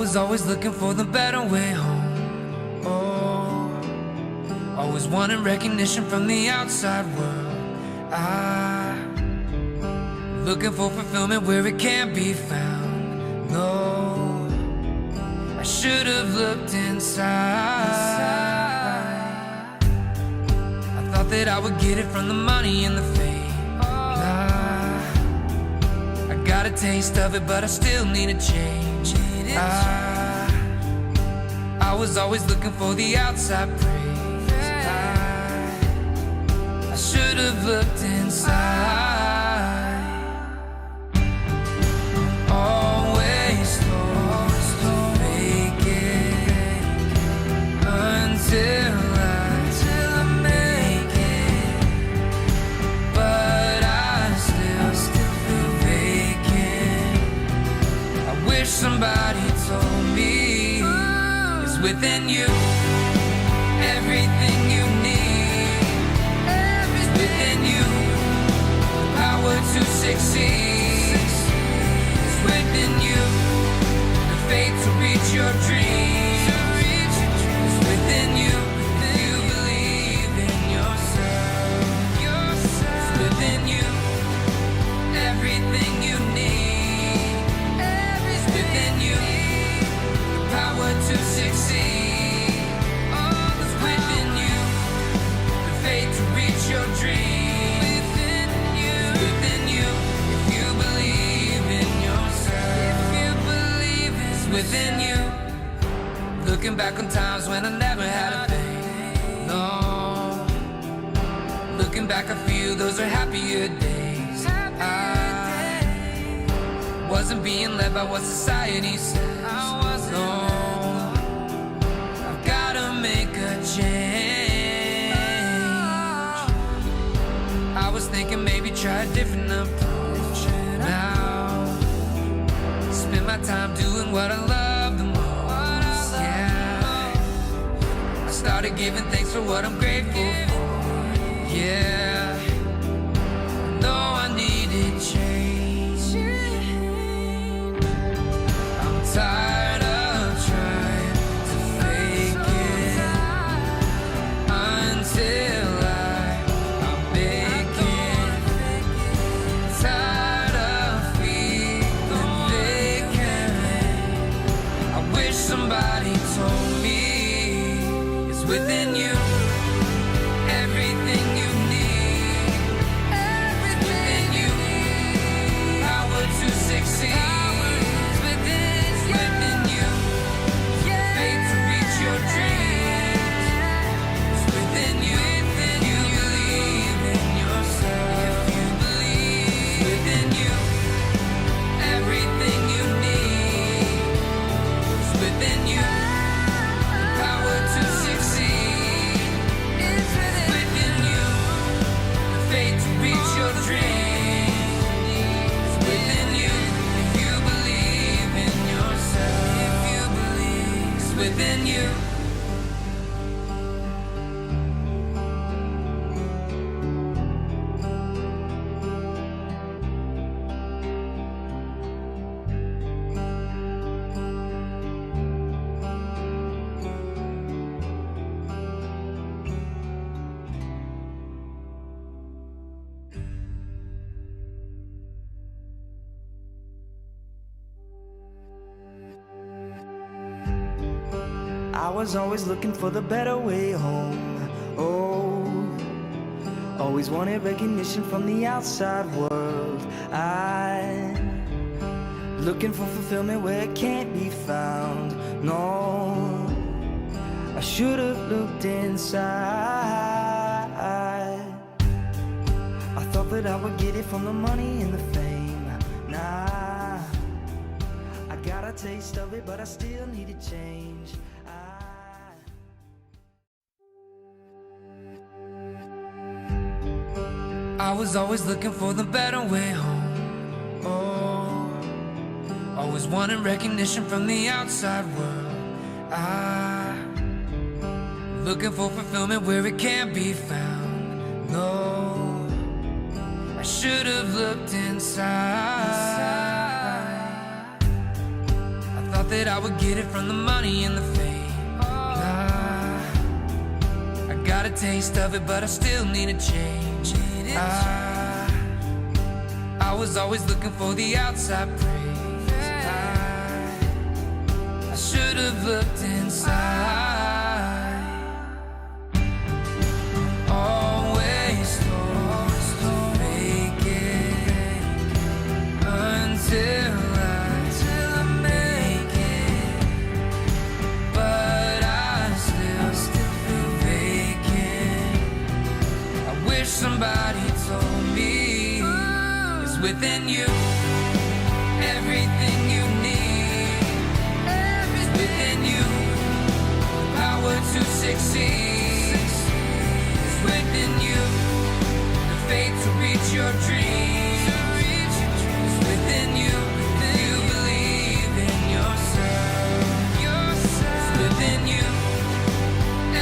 was always looking for the better way home. Oh, always wanting recognition from the outside world. Looking for fulfillment where it can't be found. No, I should have looked inside. I thought that I would get it from the money and the fame. I got a taste of it, but I still need a change. I was always looking for the outside praise. I should have looked inside. Always supposed to fake it until I make it, but I still feel vacant. I wish somebody told me it's within you. Everything you need is within you. The power to succeed is within you. The faith to reach your dreams is within you. If you believe in yourself, it's within you. Everything you need is within you. The power to succeed is within you. The faith to reach your dreams is within you. If you believe in yourself, it's within you. Looking back on times when I never had a thing. No, looking back I feel those are happier days. I wasn't being led by what society says. No, I've gotta make a change. I was thinking maybe try a different approach. Now, spend my time doing what I love the most. Yeah, I started giving thanks for what I'm grateful for. Yeah, I know I needed change. I'm tired of trying to fake it until I'm making. Tired of feeling vacant. I wish somebody told me it's within you. Everything you need is within you. Power to succeed is within you. Faith to reach your dreams is within you. If you believe in yourself, it's within you. Everything you need is within you. Power to succeed is within you. The faith to reach your dreams is within you. If you believe in yourself, it's within you. I was always looking for the better way home. Oh, always wanted recognition from the outside world. I'm looking for fulfillment where it can't be found. No, I should have looked inside. I thought that I would get it from the money and the fame. Nah, I got a taste of it, but I still need a change. I was always looking for the better way home. Oh, always wanting recognition from the outside world. Looking for fulfillment where it can't be found. No, I should have looked inside. I thought thought that I would get it from the money and the fame. Nah, I got a taste of it, but I still need a change. I was always looking for the outside praise. I should have looked inside. Always told to fake it until I make it, but I still feel vacant. I wish somebody told me it's within you. Everything you need is within you. The power to succeed is within you. The faith to reach your dreams is within you. You believe in yourself. It's within you.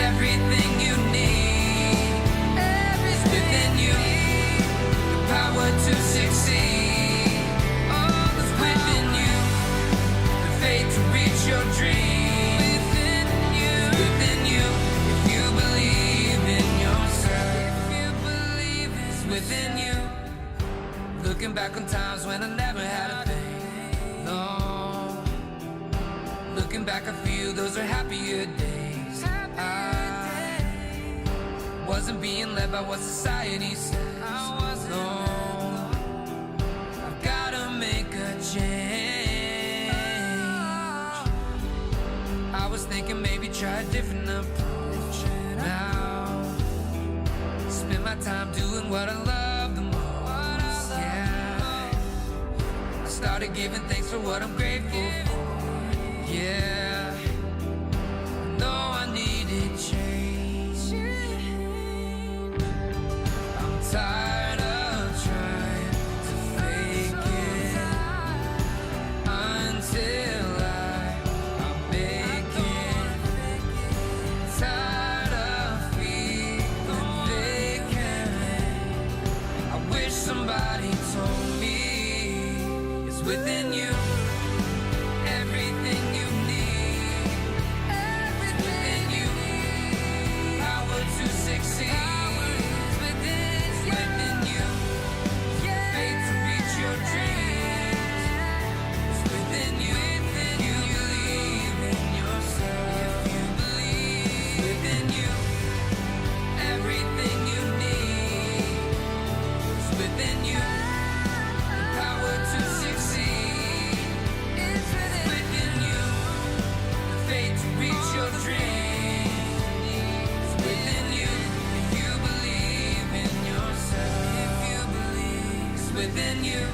Everything you need is within you. The power to succeed is within you. The faith to reach your dreams is within you. If you believe in yourself, it's within you. Looking back on times when I never had a thing. No, looking back I feel those are happier days. I wasn't being led by what society says. No, I've gotta make a change. I was thinking maybe try a different approach. Now, spend my time doing what I love the most. Yeah, I started giving thanks for what I'm grateful for. Yeah, I know I needed change. I'm tired of trying to fake it until I make it. Tired of feeling vacant. I wish somebody told me it's within you. Everything you need is within you. Power to succeed is within you. Faith to reach your dreams is within you. You believe in yourself. You believe within you. Everything you need is within you. The power to succeed is within you. The faith to reach your dreams is within you. If you believe in yourself, if you believe it's within you.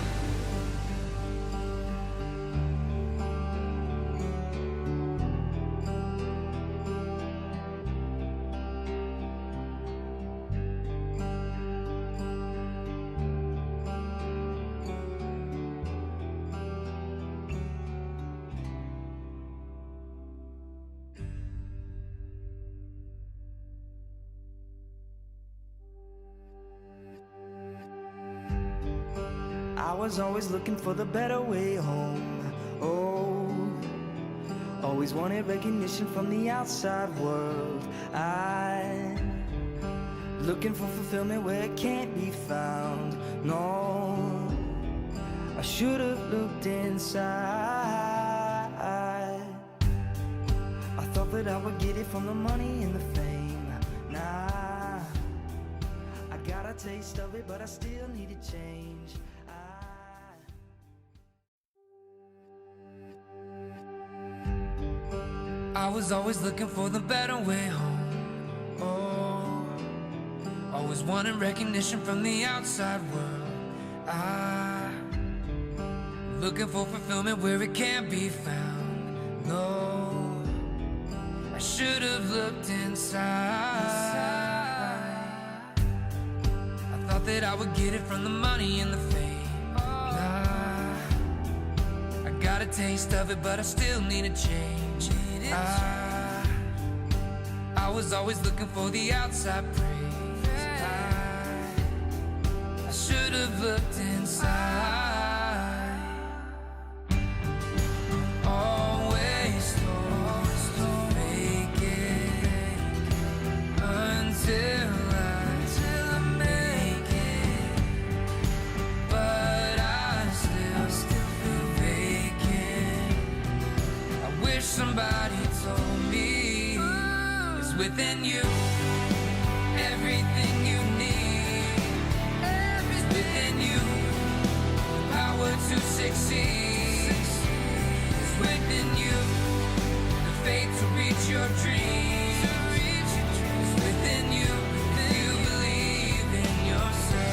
I was always looking for the better way home. Oh, always wanted recognition from the outside world. I'm looking for fulfillment where it can't be found. No, I should have looked inside. I thought that I would get it from the money and the fame. Nah, I got a taste of it, but I still need a change. I was always looking for the better way home. Oh, always wanted recognition from the outside world. Looking for fulfillment where it can't be found. No, I should have looked inside. I thought that I would get it from the money and the fame. Nah, I got a taste of it, but I still need a change. I was always looking for the outside praise. I should have looked inside. Always wish somebody told me is within you. Everything you need is within you. The power to succeed is within you. The faith to reach your dreams is within you. You believe in yourself.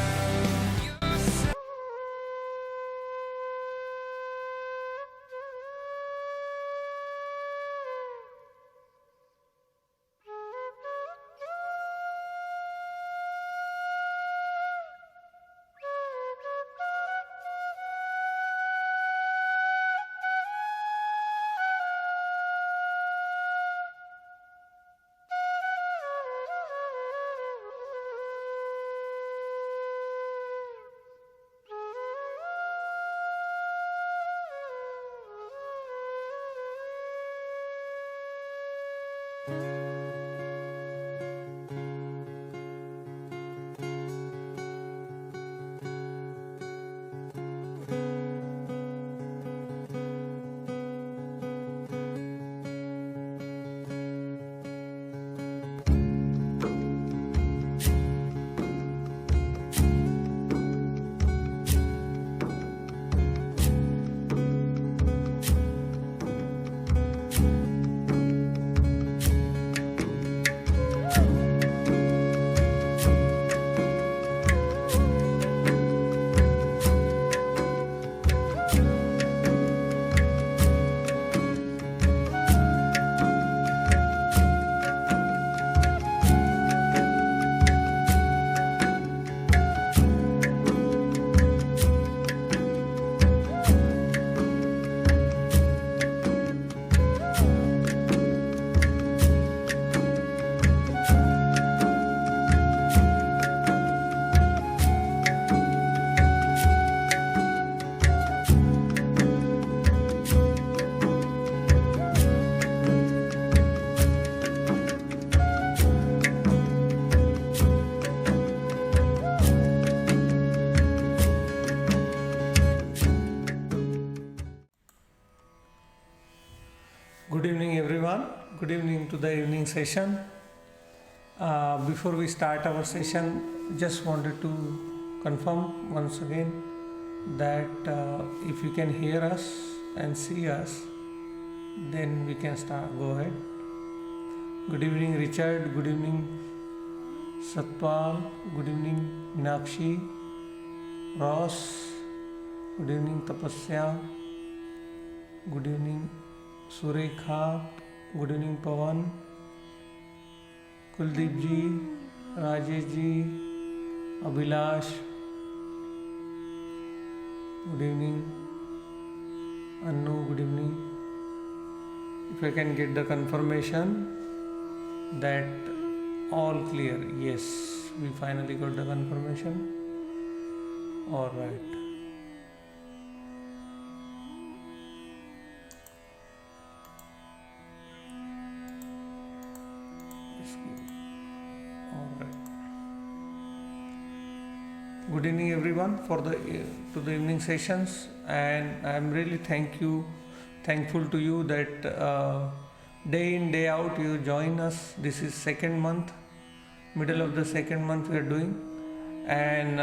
Good evening, everyone. Good evening to the evening session. Before we start our session, just wanted to confirm once again that if you can hear us and see us, then we can start. Go ahead. Good evening, Richard. Good evening, Satpal. Good evening, Meenakshi. Ross. Good evening, Tapasya. Good evening, Surekha. Good evening, Pawan. Kuldeep ji, Rajesh ji, Abhilash. Good evening, Annu. Good evening. If I can get the confirmation that all clear. Yes, we finally got the confirmation. All right. Good evening, everyone, for the evening sessions, and I'm really thankful to you that day in day out you join us. This is second month, middle of the second month we are doing, and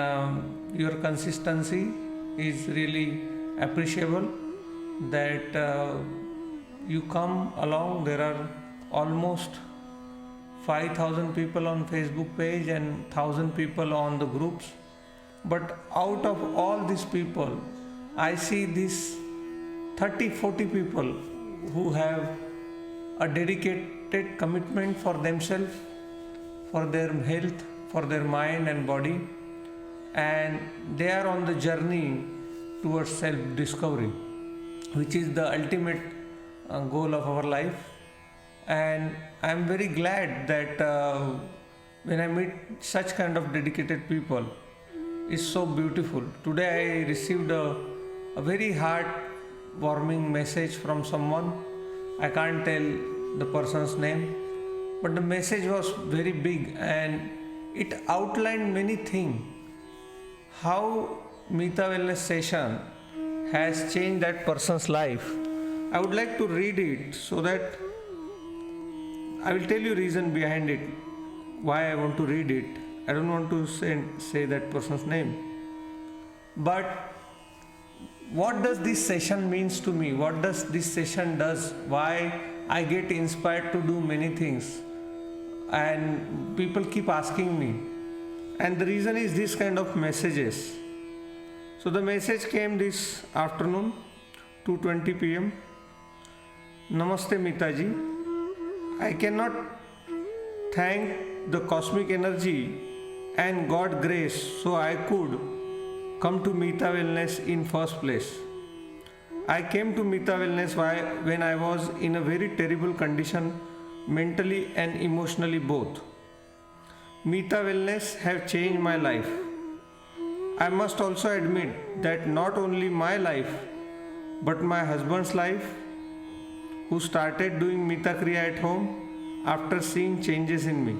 your consistency is really appreciable. That you come along. There are almost 5,000 people on Facebook page and 1,000 people on the groups. But out of all these people, I see these 30-40 people who have a dedicated commitment for themselves, for their health, for their mind and body, and they are on the journey towards self-discovery, which is the ultimate goal of our life. And I am very glad that when I meet such kind of dedicated people, it's so beautiful. Today I received a very heart-warming message from someone. I can't tell the person's name, but the message was very big and it outlined many things. How Meeta Wellness session has changed that person's life. I would like to read it so that I will tell you reason behind it, why I want to read it. I don't want to say that person's name. But what does this session means to me? What does this session does? Why I get inspired to do many things? And people keep asking me. And the reason is this kind of messages. So the message came this afternoon, 2:20 p.m. Namaste Mitaji. I cannot thank the cosmic energy and God grace so I could come to Mita Wellness in first place. I came to Mita Wellness when I was in a very terrible condition, mentally and emotionally both. Mita Wellness have changed my life. I must also admit that not only my life but my husband's life, who started doing Mita Kriya at home after seeing changes in me.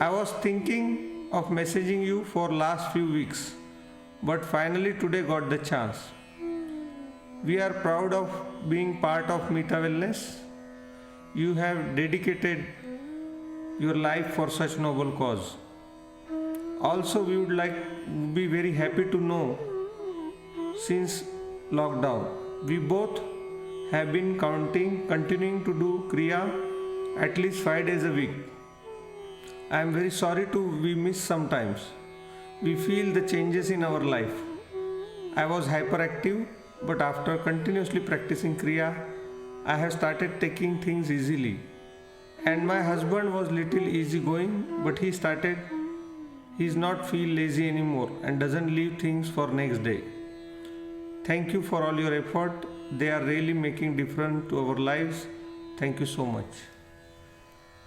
I was thinking of messaging you for last few weeks, but finally today got the chance. We are proud of being part of Mita Wellness. You have dedicated your life for such noble cause. Also, we would be very happy to know since lockdown, we both have been continuing to do Kriya at least 5 days a week. I am very sorry we miss sometimes. We feel the changes in our life. I was hyperactive, but after continuously practicing Kriya, I have started taking things easily. And my husband was little easygoing, but he's not feel lazy anymore and doesn't leave things for next day. Thank you for all your effort. They are really making difference to our lives. Thank you so much.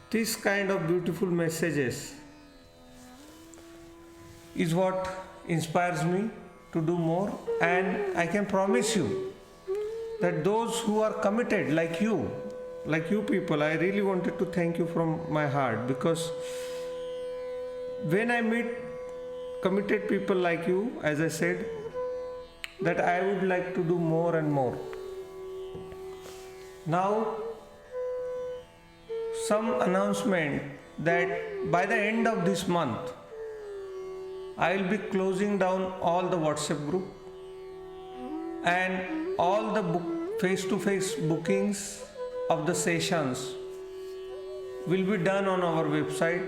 This kind of beautiful messages is what inspires me to do more, and I can promise you that those who are committed like you people, I really wanted to thank you from my heart, because when I meet committed people like you, as I said, that I would like to do more and more. Now, some announcement that by the end of this month, I will be closing down all the WhatsApp group, and all the face-to-face bookings of the sessions will be done on our website,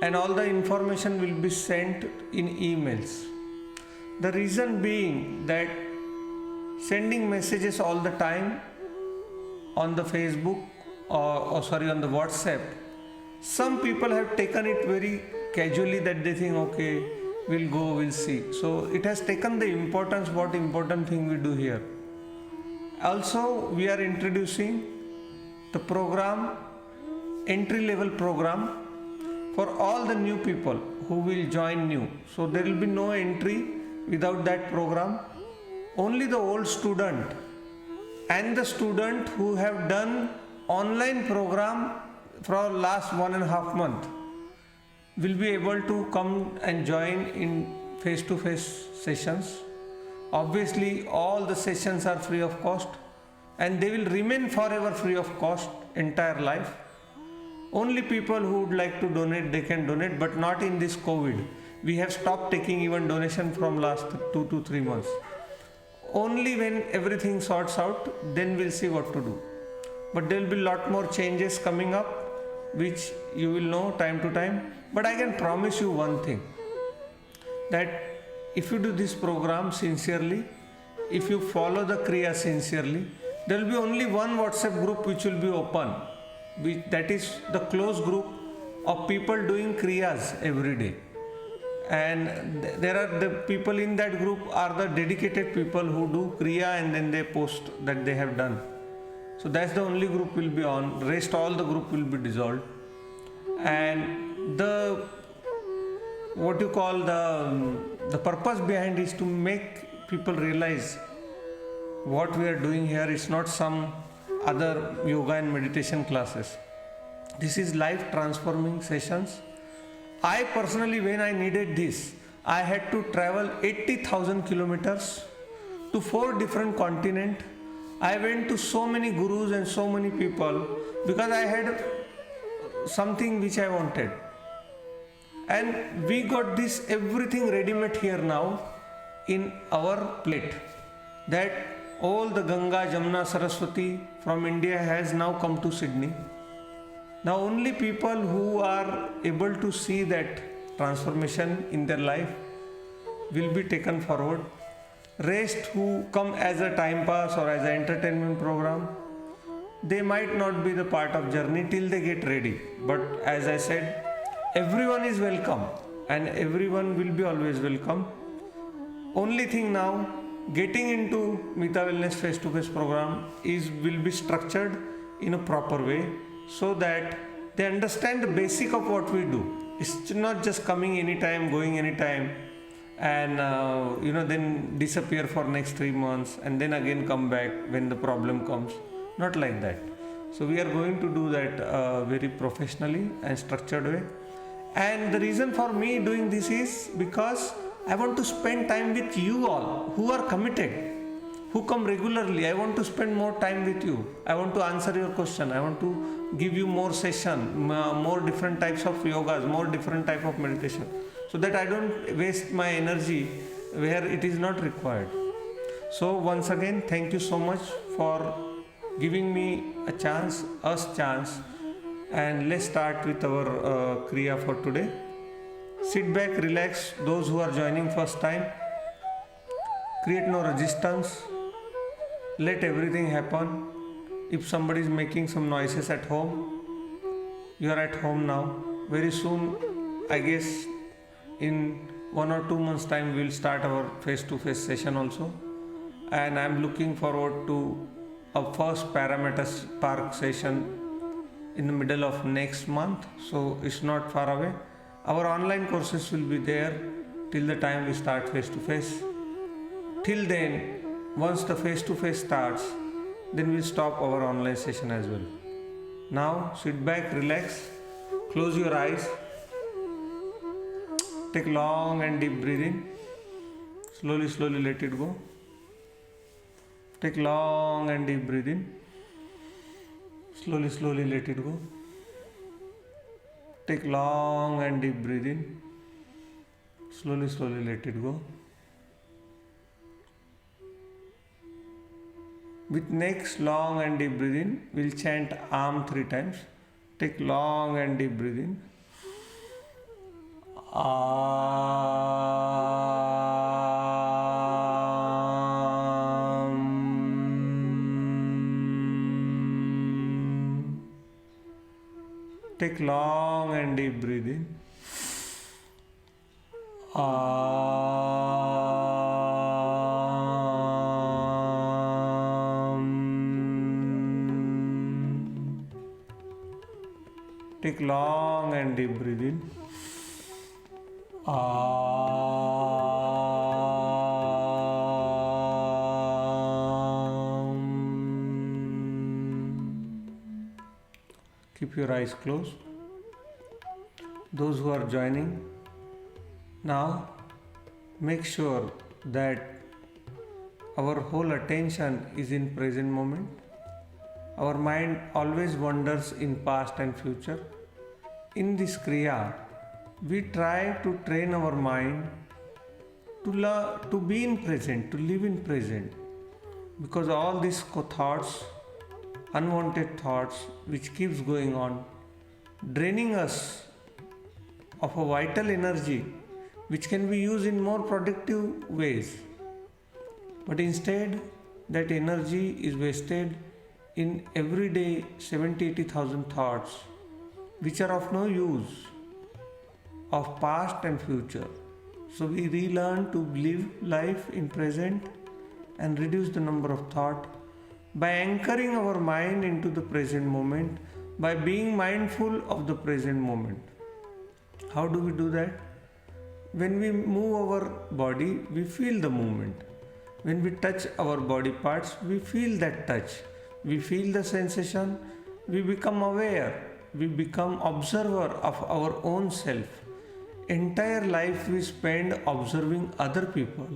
and all the information will be sent in emails. The reason being that sending messages all the time on the Facebook on the WhatsApp, some people have taken it very casually, that they think, okay, we'll go, we'll see. So it has taken the importance, what important thing we do here. Also, we are introducing the program, entry-level program for all the new people who will join new. So there will be no entry without that program. Only the old student and the student who have done online program for last 1.5 months will be able to come and join in face-to-face sessions. Obviously, all the sessions are free of cost, and they will remain forever free of cost, entire life. Only people who would like to donate, they can donate, but not in this COVID. We have stopped taking even donation from last 2 to 3 months. Only when everything sorts out, then we'll see what to do. But there will be lot more changes coming up, which you will know time to time. But I can promise you one thing, that if you do this program sincerely, if you follow the Kriya sincerely, there will be only one WhatsApp group which will be open. That is the close group of people doing Kriyas every day. And there are the people in that group are the dedicated people who do Kriya and then they post that they have done. So that's the only group will be on. Rest all the group will be dissolved. And the purpose behind is to make people realize what we are doing here is not some other yoga and meditation classes. This is life transforming sessions. I personally, when I needed this, I had to travel 80,000 kilometers to 4 different continents I went to so many gurus and so many people because I had something which I wanted. And we got this everything ready made here now in our plate. That all the Ganga, Jamuna, Saraswati from India has now come to Sydney. Now only people who are able to see that transformation in their life will be taken forward. Rest who come as a time pass or as an entertainment program, they might not be the part of journey till they get ready. But as I said, everyone is welcome and everyone will be always welcome. Only thing now, getting into Mita Wellness face-to-face program will be structured in a proper way so that they understand the basic of what we do. It's not just coming anytime, going anytime, and then disappear for next 3 months and then again come back when the problem comes. Not like that. So we are going to do that very professionally and structured way. And the reason for me doing this is because I want to spend time with you all who are committed, who come regularly. I want to spend more time with you. I want to answer your question. I want to give you more session, more different types of yogas, more different type of meditation, so that I don't waste my energy where it is not required. So once again, thank you so much for giving me a chance, and let's start with our Kriya for today. Sit back, relax. Those who are joining first time, create no resistance. Let everything happen. If somebody is making some noises at home, you are at home now. Very soon, I guess in 1 or 2 months time, we'll start our face-to-face session also. And I'm looking forward to our first Parameter Park session in the middle of next month. So it's not far away. Our online courses will be there till the time we start face-to-face. Till then, once the face-to-face starts, then we'll stop our online session as well. Now sit back, relax, close your eyes, take long and deep breathing. Slowly let it go. Take long and deep breathing. Slowly let it go. Take long and deep breathing. Slowly let it go. With next long and deep breathing, we'll chant Am 3 times. Take long and deep breathing. Take long and deep breathing. Take long and deep breathing. Keep your eyes closed. Those who are joining, now make sure that our whole attention is in present moment. Our mind always wanders in past and future. In this Kriya, we try to train our mind to be in present, to live in present. Because all these thoughts, unwanted thoughts, which keeps going on, draining us of a vital energy which can be used in more productive ways. But instead, that energy is wasted in everyday 70,000-80,000 thoughts which are of no use, of past and future. So we relearn to live life in present and reduce the number of thought by anchoring our mind into the present moment, by being mindful of the present moment. How do we do that? When we move our body, we feel the movement. When we touch our body parts, we feel that touch. We feel the sensation. We become aware. We become observer of our own self. Entire life we spend observing other people.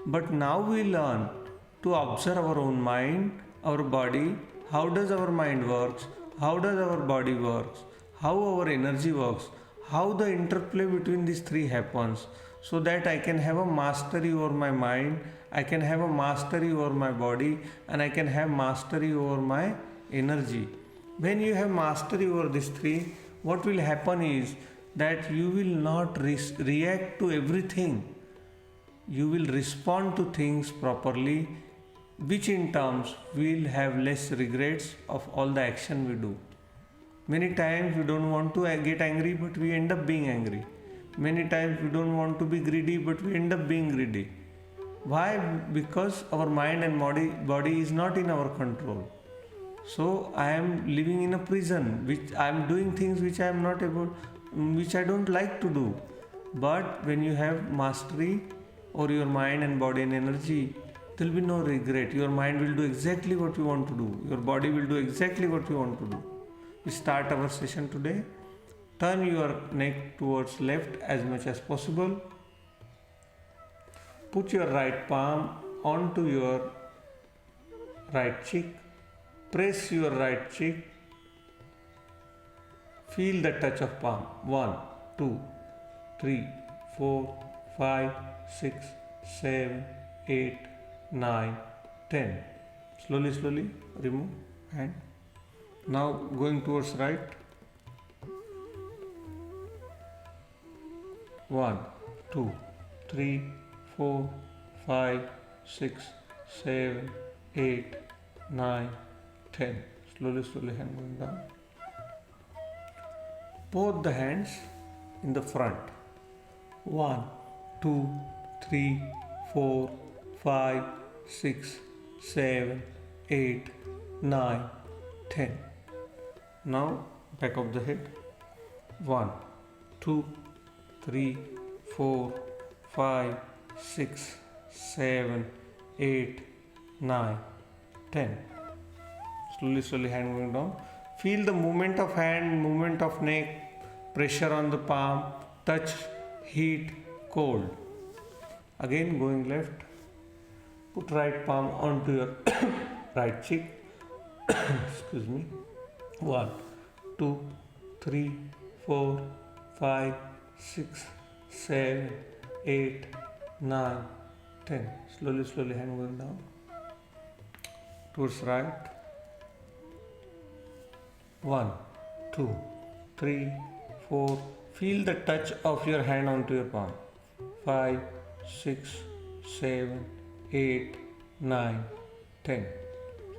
But now we learn to observe our own mind our body, how does our mind works, how does our body works, how our energy works, how the interplay between these three happens, so that I can have a mastery over my mind, I can have a mastery over my body, and I can have mastery over my energy. When you have mastery over these three, what will happen is that you will not react to everything. You will respond to things properly, which in terms will have less regrets of all the action we do. Many times we don't want to get angry, but we end up being angry. Many times we don't want to be greedy, but we end up being greedy. Why? Because our mind and body is not in our control. So I am living in a prison, which I am doing things which I am not able, which I don't like to do. But when you have mastery over your mind and body and energy, there will be no regret. Your mind will do exactly what you want to do. Your body will do exactly what you want to do. We start our session today. Turn your neck towards left as much as possible. Put your right palm onto your right cheek. Press your right cheek. Feel the touch of palm. 1, 2, 3, 4, 5, 6, 7, 8, 9, 10. Slowly, slowly remove hand. Now going towards right. 1, 2, 3, 4, 5, 6, 7, 8, 9, 10. Slowly, slowly hand going down. Both the hands in the front. 1, 2, 3, 4, 5, 6, 7, 8, 9, 10. Now back of the head. 1, 2, 3, 4, 5, 6, 7, 8, 9, 10. Slowly, slowly hand going down. Feel the movement of hand, movement of neck, pressure on the palm, touch, heat, cold. Again going left. Put right palm onto your right cheek. Excuse me. 1, 2, 3, 4, 5, 6, 7, 8, 9, 10. Slowly, slowly hand going down. Towards right. 1, 2, 3, 4. Feel the touch of your hand onto your palm. 5, 6, 7, 8, 9, 10.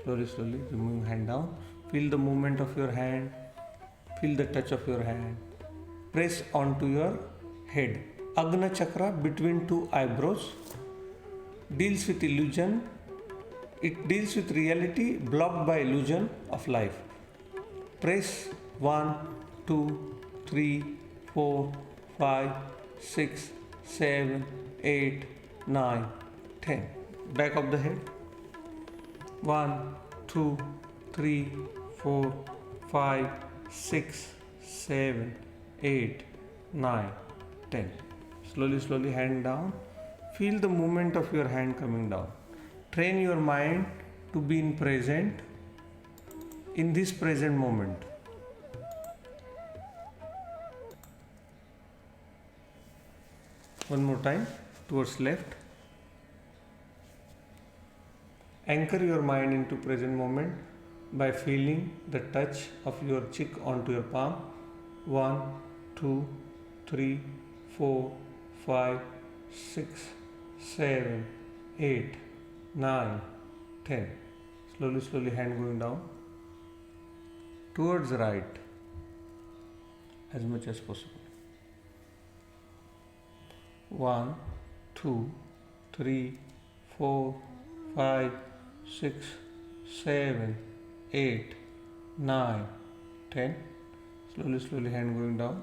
Slowly, slowly remove hand down. Feel the movement of your hand. Feel the touch of your hand. Press onto your head. Agna chakra between two eyebrows deals with illusion. It deals with reality blocked by illusion of life. Press 1, 2, 3, 4, 5, 6, 7, 8, 9, 10. Back of the head. 1, 2, 3, 4, 5, 6, 7, 8, 9, 10. Slowly, slowly hand down. Feel the movement of your hand coming down. Train your mind to be in present, in this present moment. One more time, towards left. Anchor your mind into present moment by feeling the touch of your cheek onto your palm. 1, 2, 3, 4, 5, 6, 7, 8, 9, 10. Slowly, slowly hand going down. Towards right as much as possible. 1, 2, 3, 4, 5, 6, 7, 8, 9, 10. Slowly, slowly hand going down.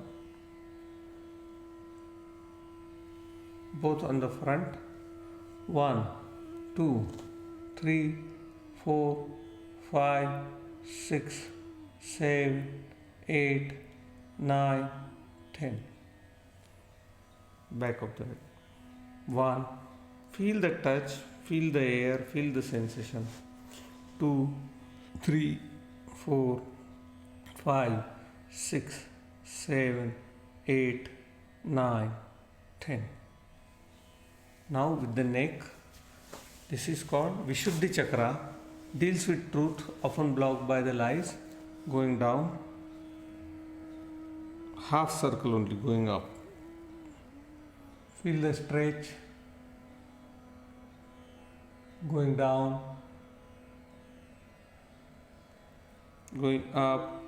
Both on the front. 1, 2, 3, 4, 5, 6, 7, 8, 9, 10. Back of the head. 1. Feel the touch, feel the air, feel the sensation. 2, 3, 4, 5, 6, 7, 8, 9, 10. Now with the neck, this is called Vishuddhi Chakra, deals with truth often blocked by the lies, going down, half circle only going up. Feel the stretch, going down, going up,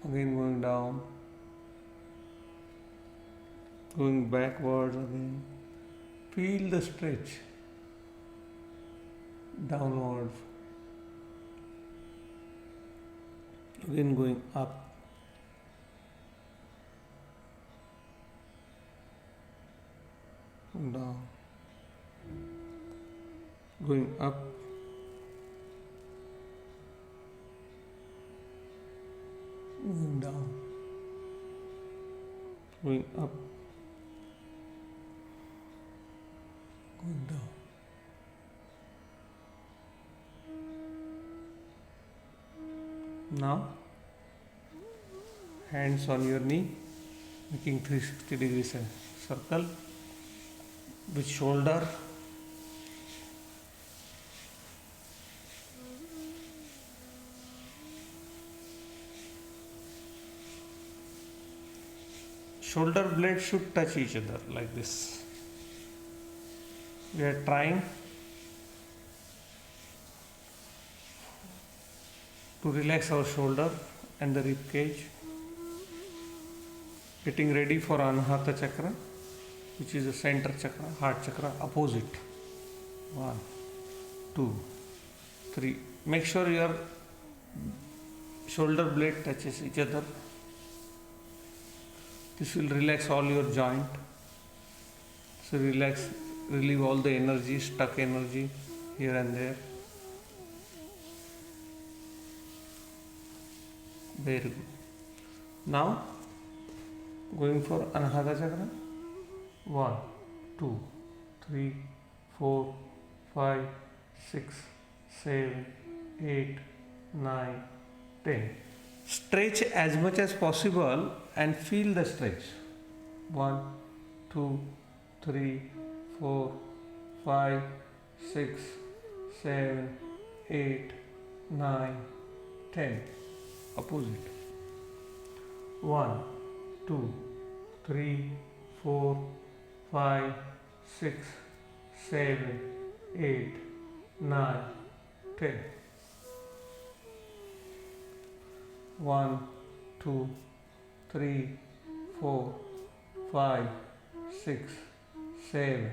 again going down, going backwards again. Feel the stretch, downwards, again going up, down, going up, going down, going up, going down. Now, hands on your knee, making 360 degrees circle with shoulder, shoulder blades should touch each other like this. We are trying to relax our shoulder and the rib cage, getting ready for Anahata Chakra, which is the center chakra, heart chakra, opposite. 1, 2, 3. Make sure your shoulder blade touches each other. This will relax all your joint. So relax, relieve all the energy, stuck energy here and there. Very good. Now going for Anahata Chakra. 1, 2, 3, 4, 5, 6, 7, 8, 9, 10. Stretch as much as possible and feel the stretch. 1, 2, 3, 4, 5, 6, 7, 8, 9, 10. Opposite. 1, 2, 3, 4, 5, 6, 7, 8, 9, 10. 1, 2, 3, 4, 5, 6, 7,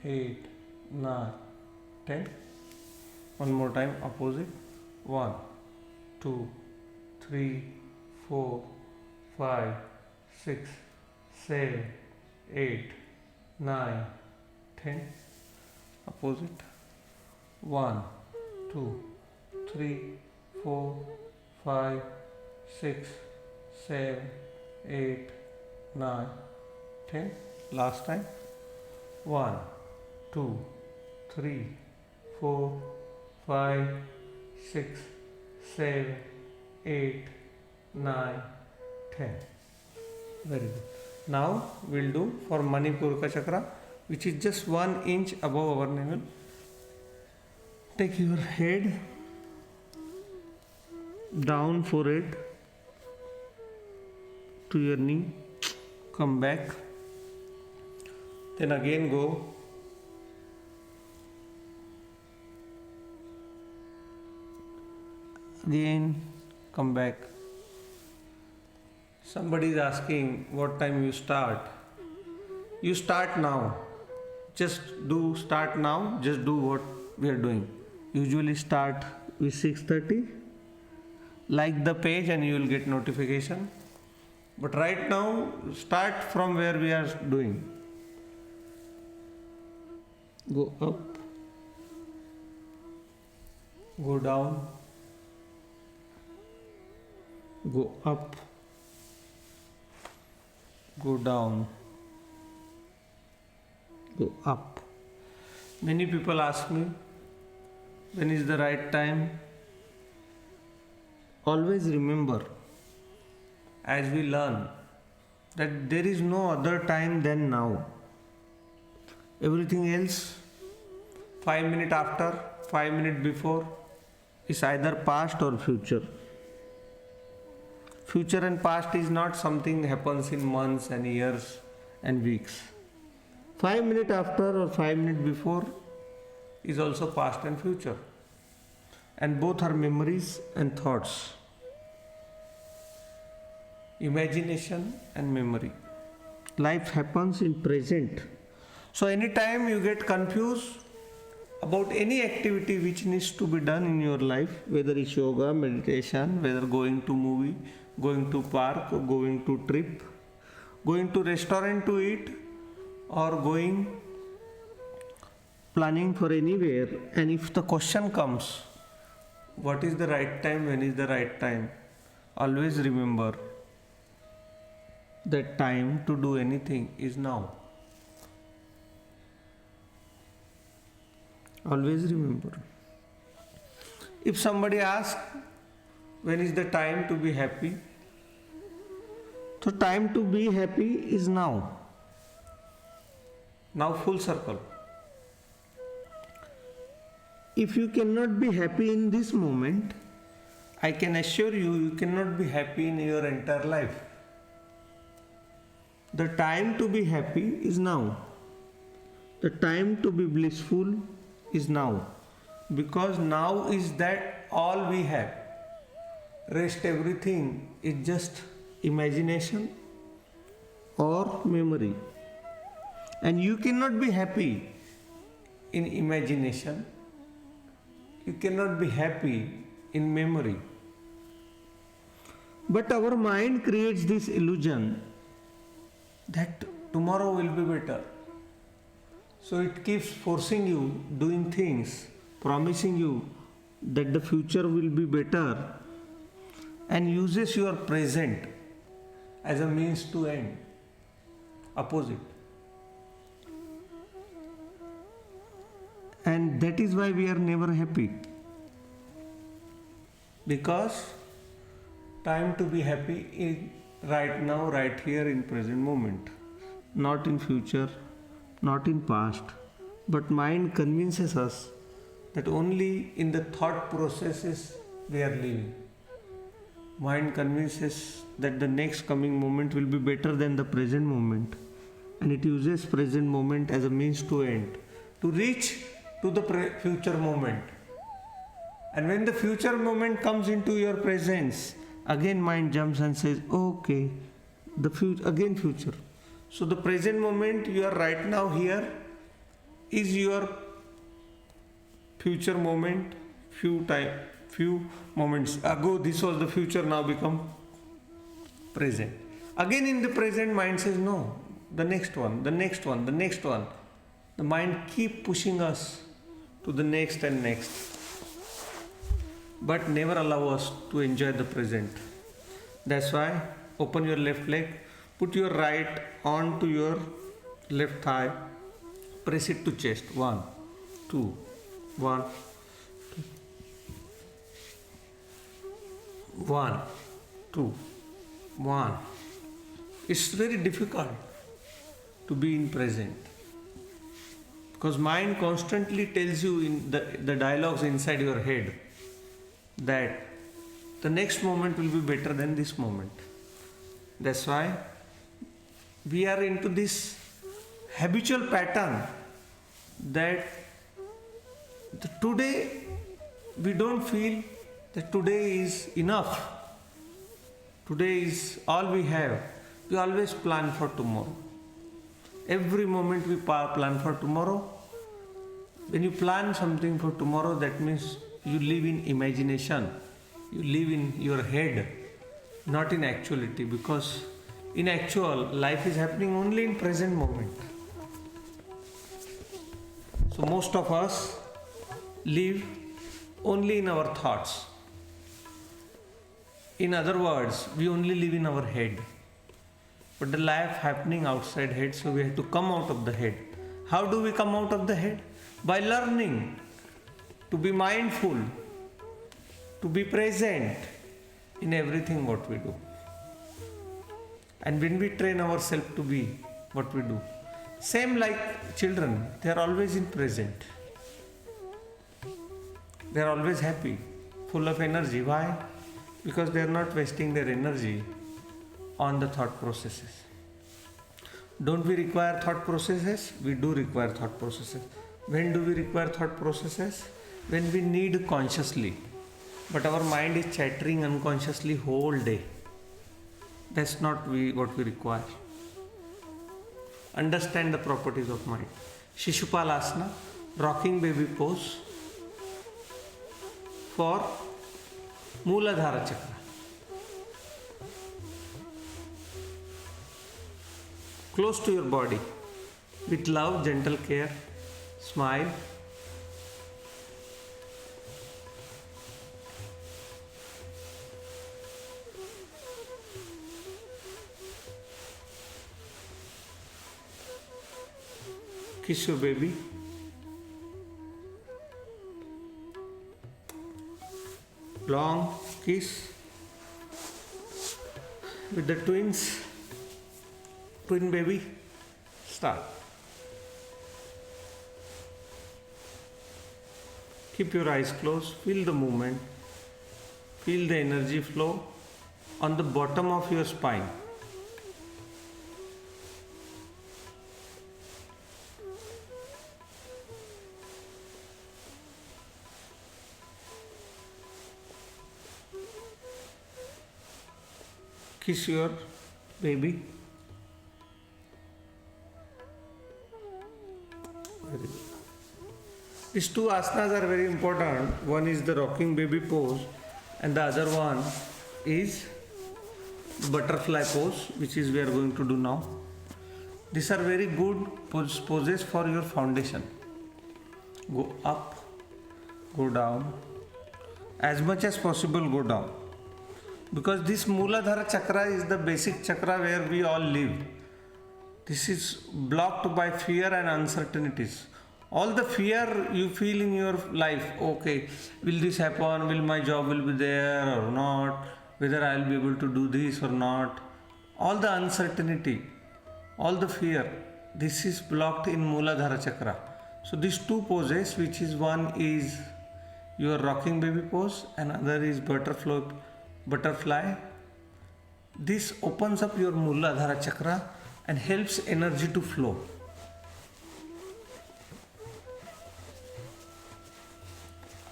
8, 9, 10. One more time, opposite. 1, 2, 3, 4, 5, 6, 7, 8, 9, 10. Opposite. 1, 2, 3, 4, 5, 6, 7, 8, 9, 10. Last time. 1, 2, 3, 4, 5, 6, 7, 8, 9, 10. Very good. Now we'll do for Manipuraka Chakra, which is just 1 inch above our navel. Take your head down, forehead to your knee, come back, then again go again, come back. Somebody is asking what time you start. You start now. Just do start now. Just do what we are doing. Usually start with 6:30. Like the page and you will get notification. But right now, start from where we are doing. Go up. Go down. Go up. Go down. go up. Many people ask me, when is the right time? Always remember, as we learn, that there is no other time than now. Everything else, 5 minutes after, 5 minutes before, is either past or future. Future and past is not something that happens in months and years and weeks. 5 minutes after or 5 minutes before is also past and future. And both are memories and thoughts. Imagination and memory. Life happens in present. So anytime you get confused about any activity which needs to be done in your life, whether it's yoga, meditation, whether going to movie, going to park, or going to trip, going to restaurant to eat, or planning for anywhere, and if the question comes, what is the right time, when is the right time, always remember that time to do anything is now. Always remember. If somebody asks, when is the time to be happy? So time to be happy is now. Now full circle. If you cannot be happy in this moment, I can assure you, you cannot be happy in your entire life. The time to be happy is now. The time to be blissful is now. Because now is that all we have. Rest everything is just imagination or memory. And you cannot be happy in imagination. You cannot be happy in memory. But our mind creates this illusion that tomorrow will be better. So it keeps forcing you, doing things, promising you that the future will be better, and uses your present as a means to end. Opposite. And that is why we are never happy. Because time to be happy is right now, right here in present moment. Not in future, not in past. But mind convinces us that only in the thought processes we are living. Mind convinces that the next coming moment will be better than the present moment. And it uses present moment as a means to end. To reach to the future moment. And when the future moment comes into your presence, again mind jumps and says, okay, the future. So the present moment you are right now here is your future moment. Few moments ago this was the future, now become present. Again in the present mind says, no, the next one. The mind keep pushing us to the next and next, but never allow us to enjoy the present. That's why open your left leg, put your right onto your left thigh, press it to chest. 1, 2, 1, 1, 2, 1. It's very difficult to be in present. Because mind constantly tells you in the dialogues inside your head that the next moment will be better than this moment. That's why we are into this habitual pattern that today we don't feel that today is enough. Today is all we have. We always plan for tomorrow. Every moment we plan for tomorrow. When you plan something for tomorrow, that means you live in imagination. You live in your head, not in actuality, because in actual life is happening only in present moment. So most of us live only in our thoughts. In other words, we only live in our head. But the life happening outside head, so we have to come out of the head. How do we come out of the head? By learning to be mindful, to be present in everything what we do. And when we train ourselves to be what we do, same like children, they are always in present. They are always happy, full of energy. Why? Because they are not wasting their energy on the thought processes. Don't we require thought processes? We do require thought processes. When do we require thought processes? When we need consciously. But our mind is chattering unconsciously whole day. That's not what we require. Understand the properties of mind. Shishupalasana, rocking baby pose for Mooladhara Chakra. Close to your body, with love, gentle care, smile. Kiss your baby. Long kiss with the twin baby. Start. Keep your eyes closed, feel the movement, feel the energy flow on the bottom of your spine. Kiss your baby. Very good. These two asanas are very important. One is the rocking baby pose and the other one is butterfly pose, which is we are going to do now. These are very good poses for your foundation. Go up, go down. As much as possible go down. Because this Mooladhara chakra is the basic chakra where we all live. This is blocked by fear and uncertainties. All the fear you feel in your life, okay, will this happen, will my job will be there or not, whether I will be able to do this or not, all the uncertainty, all the fear, this is blocked in Mooladhara chakra. So these two poses, which is one is your rocking baby pose and other is butterfly, this opens up your Mooladhara chakra and helps energy to flow.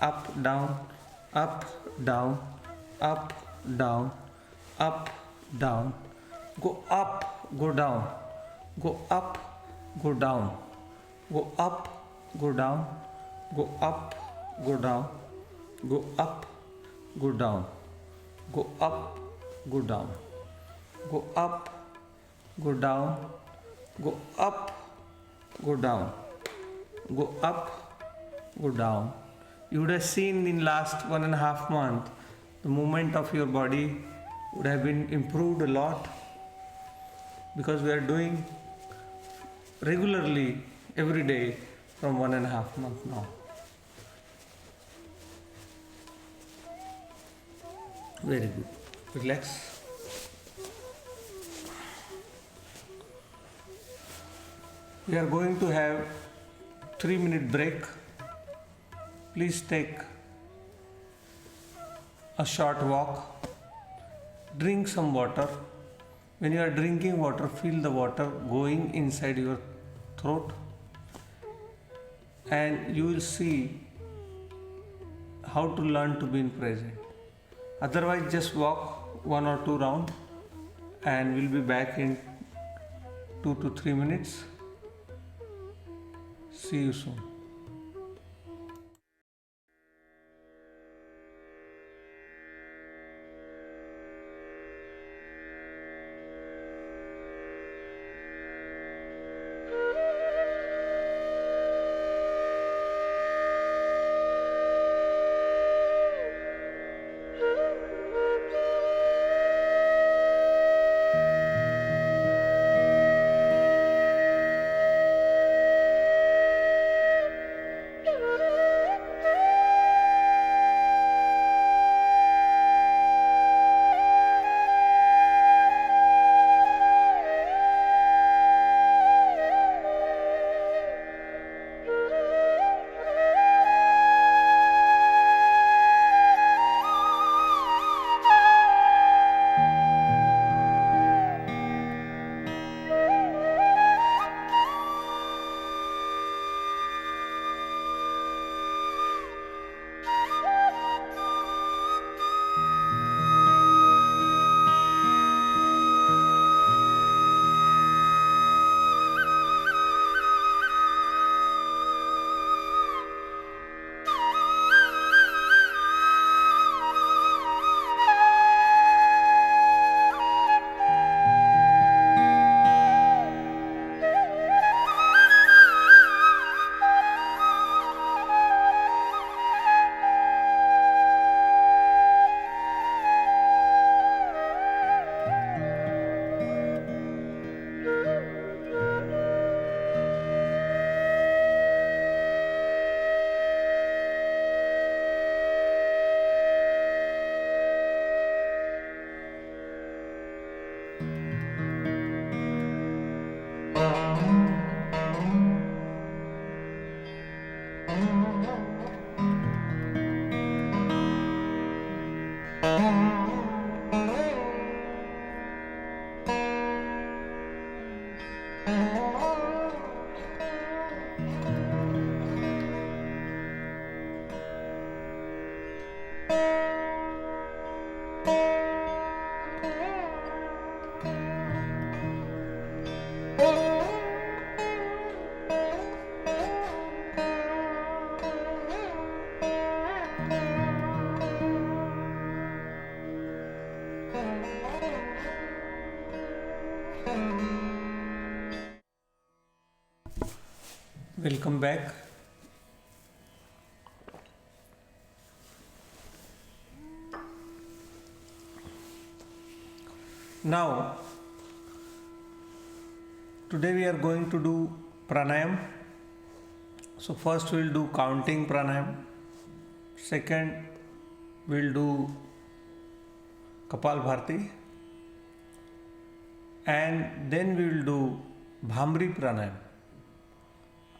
Up, down, up, down, up, down, up, down. Go up, go down, go up, go down, go up, go down, go up, go down, go up, go down, go up, go down, go up, go down, go up, go down, go up, go down. You would have seen in last 1.5 months, the movement of your body would have been improved a lot because we are doing regularly every day from 1.5 months now. Very good. Relax. We are going to have 3-minute break. Please take a short walk. Drink some water. When you are drinking water, feel the water going inside your throat, and you will see how to learn to be in present. Otherwise, just walk 1 or 2 rounds and we'll be back in 2 to 3 minutes. See you soon. Welcome back. Now, today we are going to do pranayam. So, first we will do counting pranayam. Second, we will do Kapal Bharti. And then we will do Bhamri pranayam.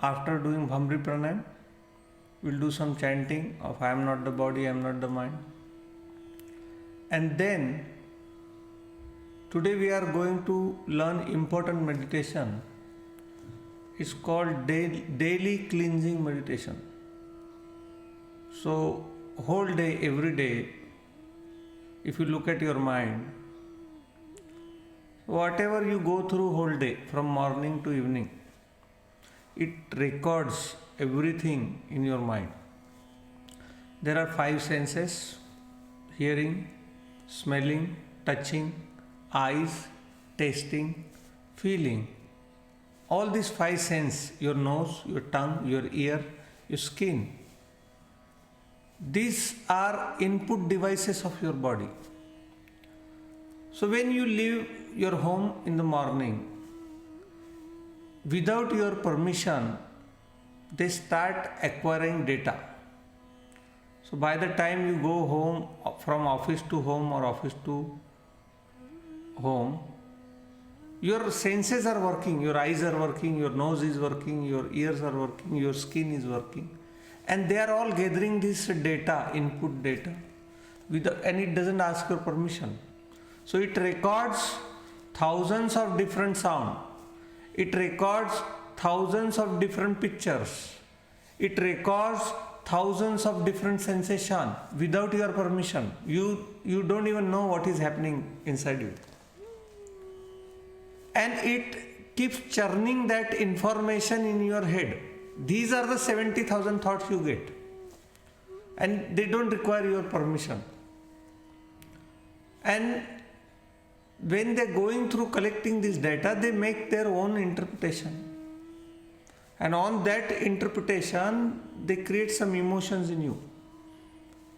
After doing Bhamri pranayam, we will do some chanting of I am not the body, I am not the mind. And then today we are going to learn important meditation. It's called daily cleansing meditation. So whole day, every day, if you look at your mind, whatever you go through whole day from morning to evening, it records everything in your mind. There are 5 senses: hearing, smelling, touching, eyes, tasting, feeling. All these 5 senses, your nose, your tongue, your ear, your skin, these are input devices of your body. So when you leave your home in the morning, without your permission, they start acquiring data. So by the time you go home, from office to home or office to home, your senses are working, your eyes are working, your nose is working, your ears are working, your skin is working, and they are all gathering this data, input data, and it doesn't ask your permission. So it records thousands of different sounds. It records thousands of different pictures. It records thousands of different sensations without your permission. You don't even know what is happening inside you. And it keeps churning that information in your head. These are the 70,000 thoughts you get. And they don't require your permission. And when they're going through collecting this data, they make their own interpretation. And on that interpretation, they create some emotions in you.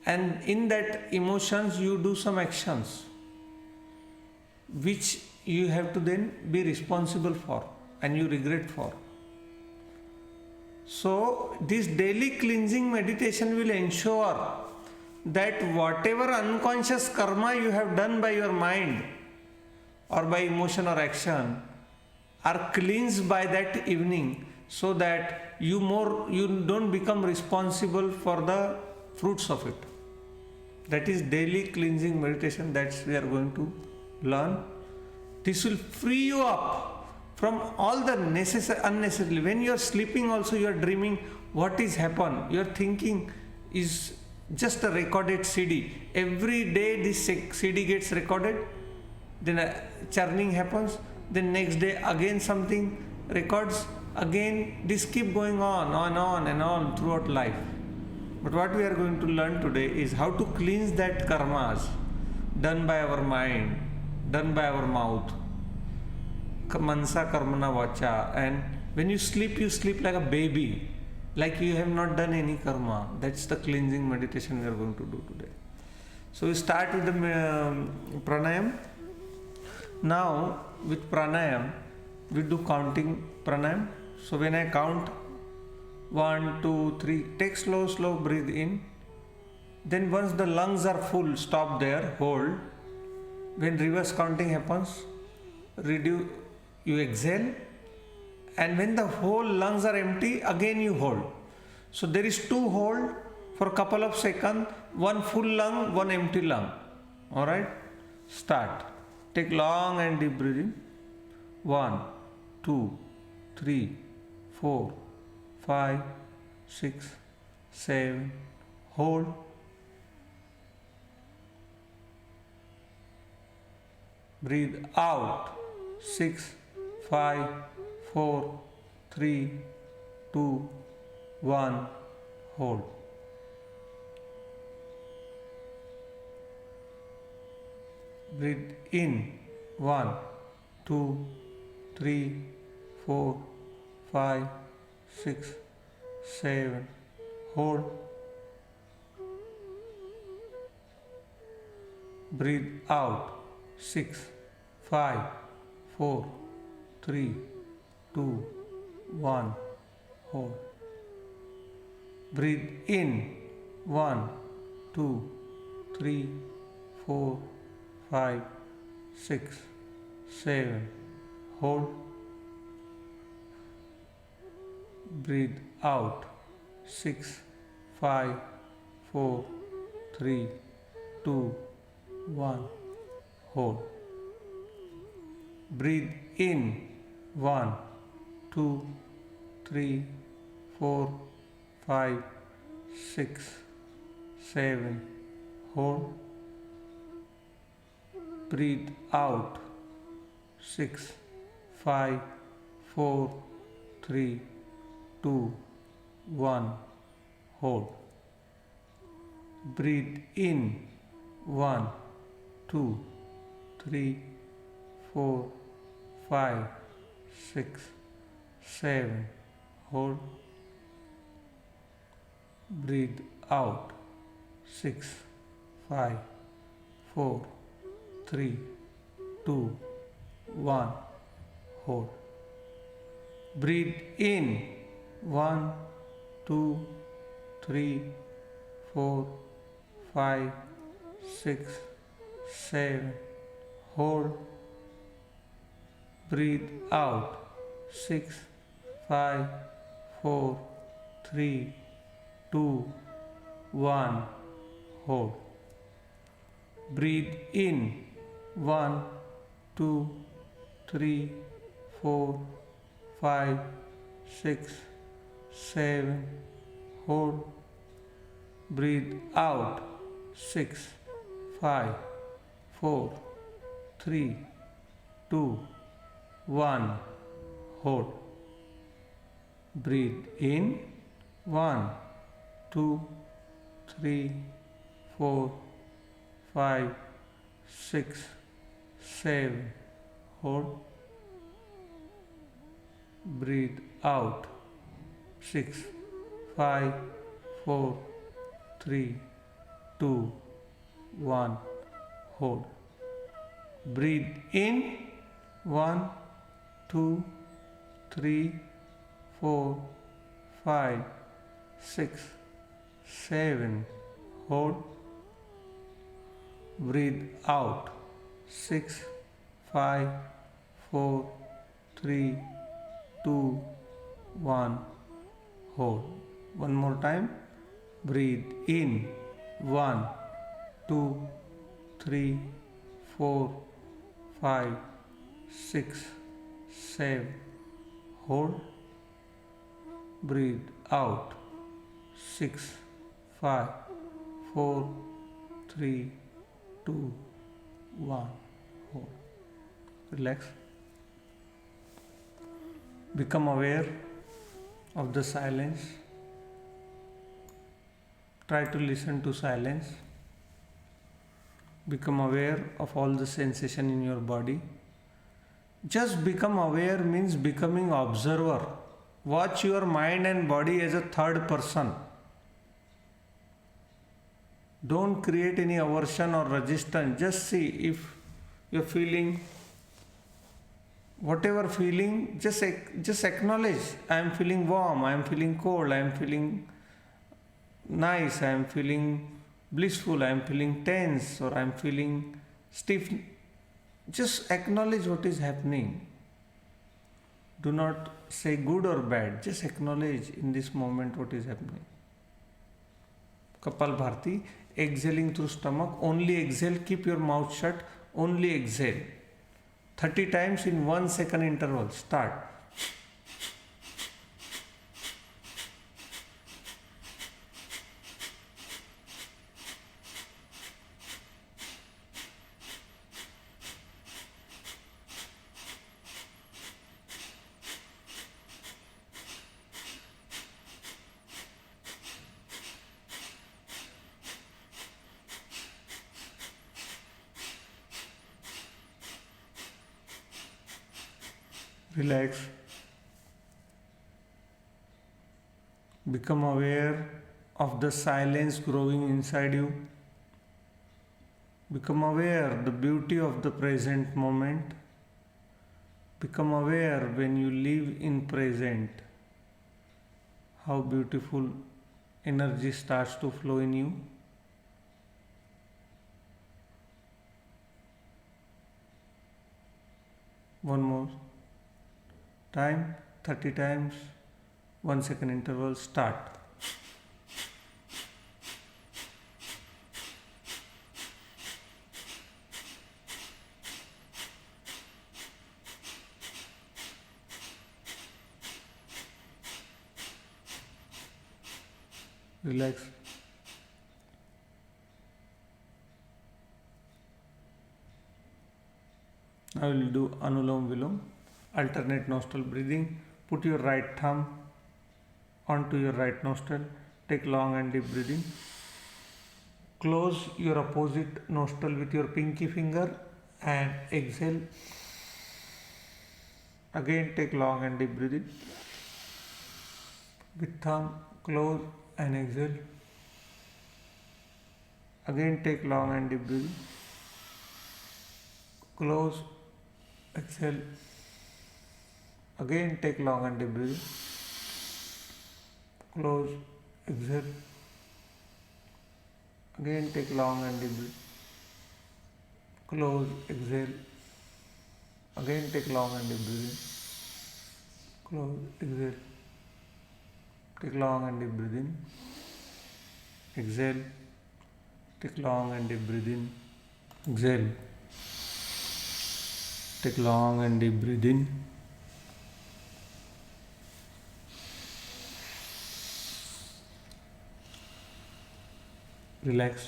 And in that emotions, you do some actions, which you have to then be responsible for and you regret for. So this daily cleansing meditation will ensure that whatever unconscious karma you have done by your mind or by emotion or action are cleansed by that evening, so that you don't become responsible for the fruits of it. That is daily cleansing meditation that we are going to learn. This will free you up from all the unnecessary. When you are sleeping also, you are dreaming what is happened. Your thinking is just a recorded CD. Every day this CD gets recorded, then a churning happens, then next day again something records, again this keep going on and on throughout life. But what we are going to learn today is how to cleanse that karmas done by our mind, done by our mouth, mansa karmana vacha. And when you sleep like a baby, like you have not done any karma. That's the cleansing meditation we are going to do today. So we start with the pranayam. Now with pranayam, we do counting pranayam. So when I count 1, 2, 3, take slow, breathe in. Then once the lungs are full, stop there, hold. When reverse counting happens, reduce, you exhale. And when the whole lungs are empty, again you hold. So there is 2 hold for a couple of seconds, 1 full lung, 1 empty lung. Alright? Start. Take long and deep breathing. 1, 2, 3, 4, 5, 6, 7. Hold. Breathe out. 6, 5, 4, 3, 2, 1. Hold. Breathe in. 1, 2, 3, 4, 5, 6, 7. Hold. Breathe out. 6, 5, 4, 3, 2, 1. Hold. Breathe in. 1, 2, 3, 4, 5, 6, 7. Hold. Breathe out. 6, 5, 4, 3, 2, 1. Hold. Breathe in. 1, 2, 3, 4, 5, 6, 7. Hold. Breathe out. 6, 5, 4, 3, 2, 1. Hold. Breathe in. 1, 2, 3, 4, 5, 6, 7. Hold. Breathe out. 6, 5, 4, 3, 2, 1. Hold. Breathe in. 1, 2, 3, 4, 5, 6, 7. Hold. Breathe out. 6, 5, 4, 3, 2, 1. Hold. Breathe in. 1, 2, 3, 4, 5, 6, 7. Hold. Breathe out. 6, 5, 4, 3, 2, 1. Hold. Breathe in. 1, 2, 3, 4, 5, 6, 7. Hold. Breathe out. 6, 5, 4, 3, 2, 1. Hold. Breathe in. 1, 2, 3, 4, 5, 6, 7. Hold. Breathe out. 6, 5, 4, 3, 2, 1. Hold. One more time. Breathe in. 1, 2, 3, 4, 5, 6, 7. Hold. Breathe out. 6, 5, 4, 3, 2, 1. Hold. Relax. Become aware of the silence. Try to listen to silence. Become aware of all the sensation in your body. Just become aware means becoming observer. Watch your mind and body as a third person. Don't create any aversion or resistance. Just see if you're feeling whatever feeling, just acknowledge. I am feeling warm, I am feeling cold, I am feeling nice, I am feeling blissful, I am feeling tense, or I am feeling stiff. Just acknowledge what is happening. Do not say good or bad. Just acknowledge in this moment what is happening. Kapalbhati, exhaling through stomach. Only exhale. Keep your mouth shut. Only exhale. 30 times in 1 second interval. Start. Relax. Become aware of the silence growing inside you. Become aware the beauty of the present moment. Become aware when you live in present, how beautiful energy starts to flow in you. One more time, 30 times, 1 second interval, start. Relax. Now we will do Anulom Vilom, alternate nostril breathing. Put your right thumb onto your right nostril. Take long and deep breathing. Close your opposite nostril with your pinky finger and exhale. Again take long and deep breathing. With thumb close and exhale. Again take long and deep breathing. Close, exhale. Again take long and deep breathing. Close, exhale. Again take long and deep breathing. Close, exhale. Again take long and deep breathing. Close, exhale. Take long and deep breathing. Exhale. Take long and deep breathing. Exhale. Take long and deep breathing. Relax.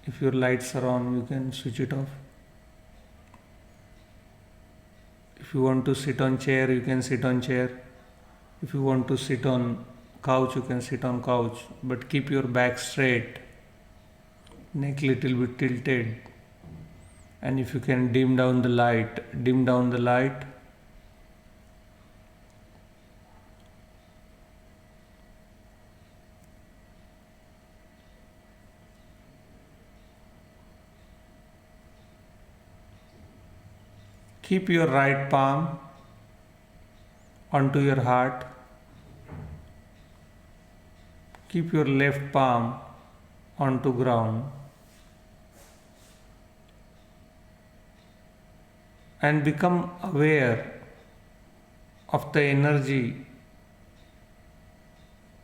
If your lights are on, you can switch it off. If you want to sit on chair, you can sit on chair. If you want to sit on couch, you can sit on couch. But keep your back straight, neck little bit tilted. And if you can dim down the light, dim down the light. Keep your right palm onto your heart. Keep your left palm onto ground. And become aware of the energy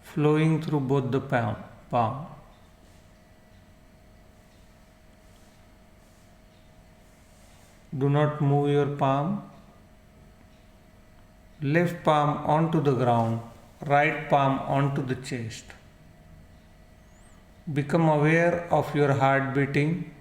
flowing through both the palm. Do not move your palm. Left palm onto the ground, right palm onto the chest. Become aware of your heart beating.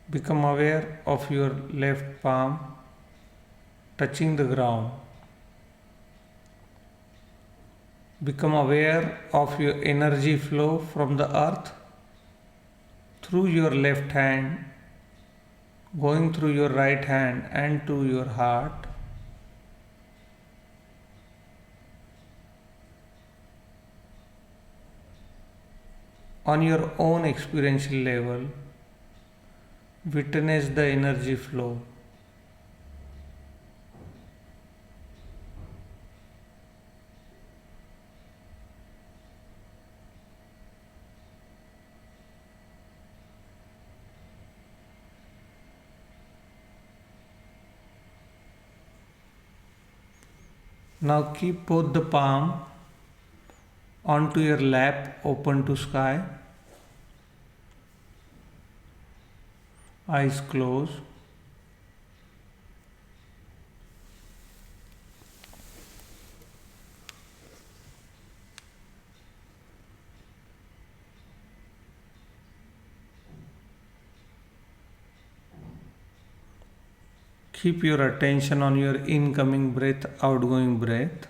Become aware of your left palm touching the ground. Become aware of your energy flow from the earth through your left hand, going through your right hand and to your heart. On your own experiential level, witness the energy flow. Now keep both the palm onto your lap, open to sky. Eyes closed. Keep your attention on your incoming breath, outgoing breath.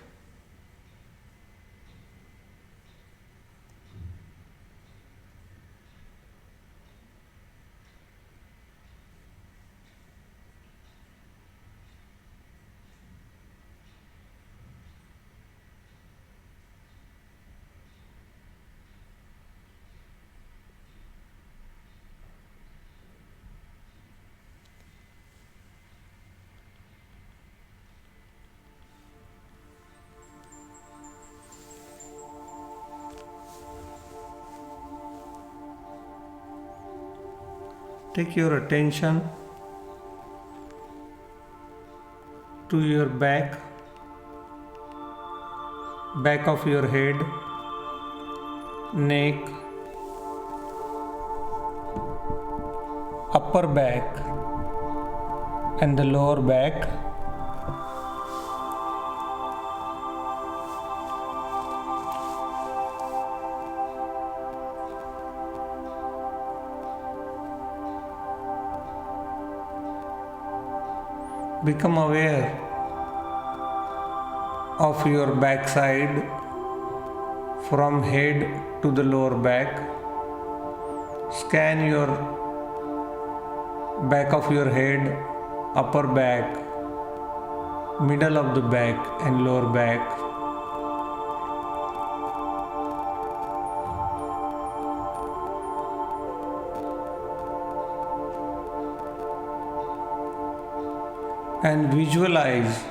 Take your attention to your back of your head, neck, upper back, and the lower back. Become aware of your backside from head to the lower back. Scan your back of your head, upper back, middle of the back and lower back. And visualize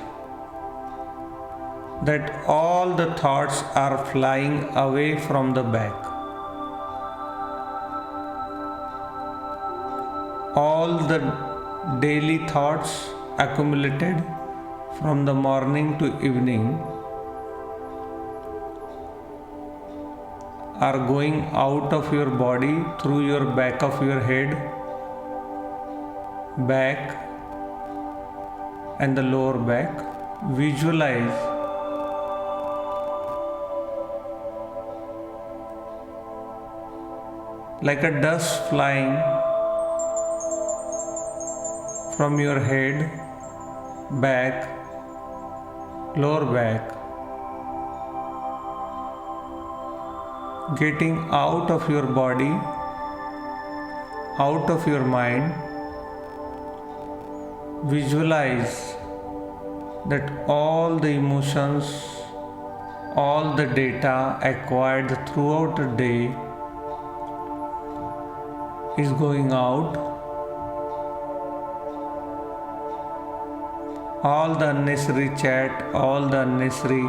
that all the thoughts are flying away from the back. All the daily thoughts accumulated from the morning to evening are going out of your body through your back of your head, back, and the lower back. Visualize like a dust flying from your head, back, lower back, getting out of your body, out of your mind. Visualize that all the emotions, all the data acquired throughout the day is going out. All the unnecessary chat, all the unnecessary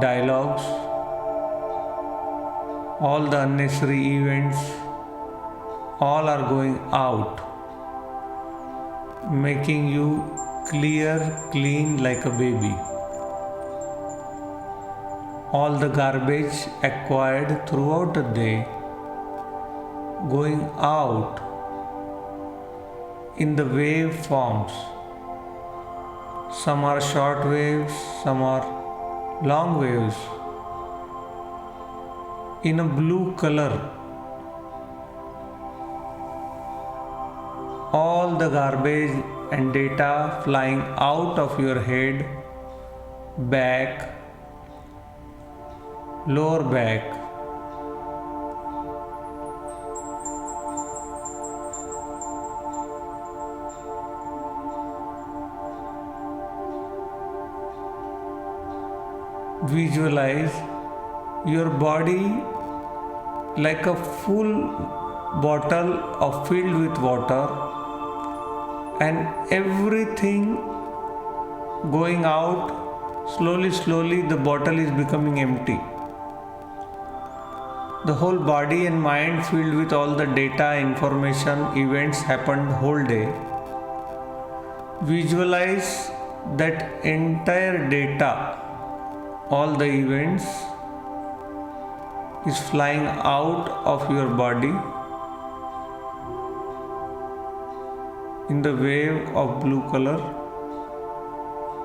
dialogues, all the unnecessary events, all are going out, making you clear, clean like a baby. All the garbage acquired throughout the day going out in the wave forms. Some are short waves, some are long waves in a blue color. All the garbage and data flying out of your head, back, lower back. Visualize your body like a full bottle of filled with water, and everything going out slowly the bottle is becoming empty. The whole body and mind filled with all the data, information, events happened whole day. Visualize that entire data, all the events is flying out of your body in the wave of blue color,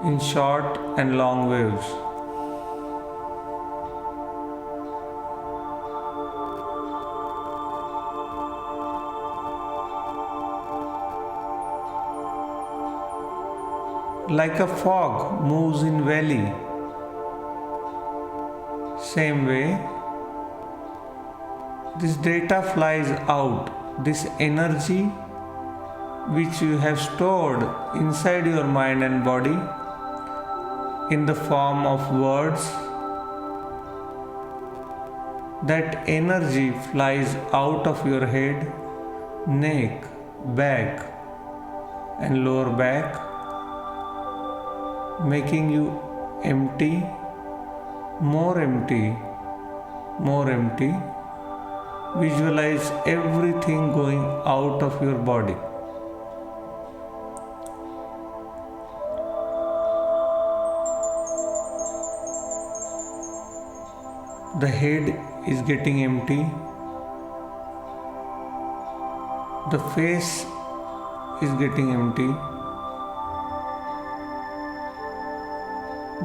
in short and long waves. like a fog moves in valley. Same way, this data flies out, this energy which you have stored inside your mind and body in the form of words. That energy flies out of your head, neck, back and lower back, making you empty, more empty, more empty. Visualize everything going out of your body. The head is getting empty. The face is getting empty.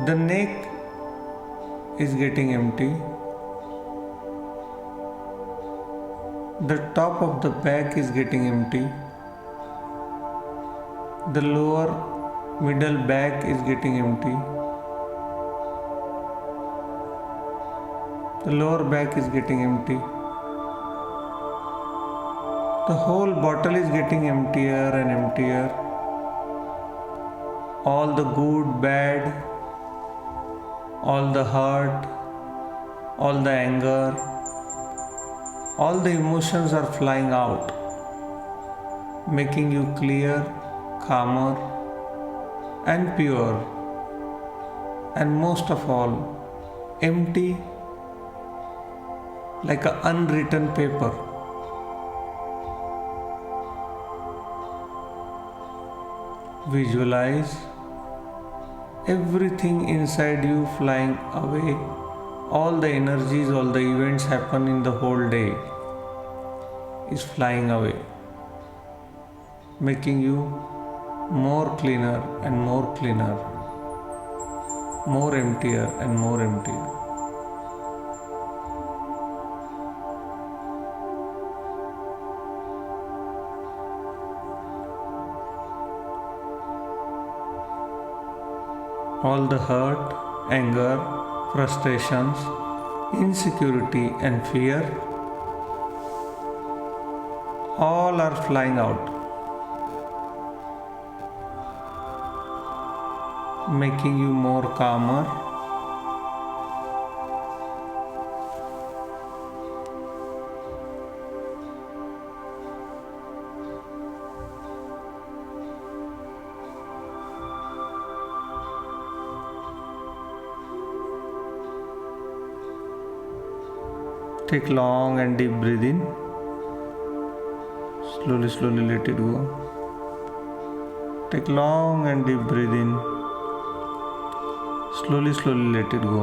The neck is getting empty. The top of the back is getting empty. The lower middle back is getting empty. The lower back is getting empty. The whole bottle is getting emptier and emptier. All the good, bad, all the hurt, all the anger, all the emotions are flying out, making you clear, calmer, and pure, and most of all, empty like an unwritten paper. Visualize everything inside you flying away. All the energies, all the events happen in the whole day is flying away, making you more cleaner and more cleaner, more emptier and more emptier. All the hurt, anger, frustrations, insecurity and fear, all are flying out, making you more calmer, take long and deep breath in. Slowly, slowly let it go. Take long and deep breath in. Slowly, slowly let it go.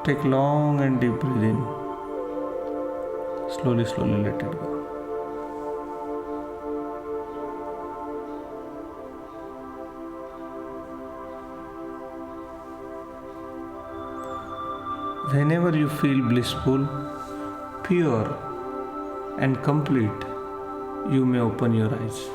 Take long and deep breath in. Slowly, slowly let it go. Whenever you feel blissful, pure, and complete, you may open your eyes.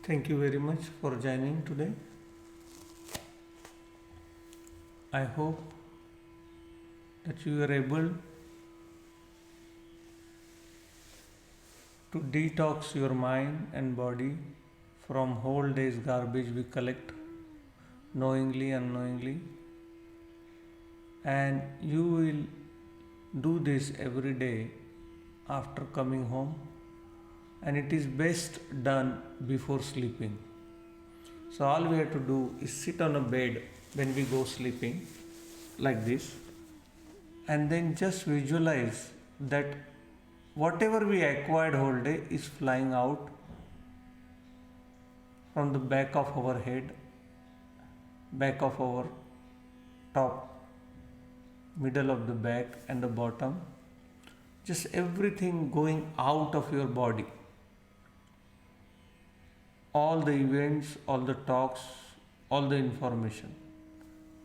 Thank you very much for joining today. I hope that you are able to detox your mind and body from whole day's garbage we collect knowingly, unknowingly, and you will do this every day after coming home, and it is best done before sleeping. So all we have to do is sit on a bed when we go sleeping like this, and then just visualize that whatever we acquired whole day is flying out from the back of our head, back of our top, middle of the back and the bottom, just everything going out of your body. All the events, all the talks, all the information.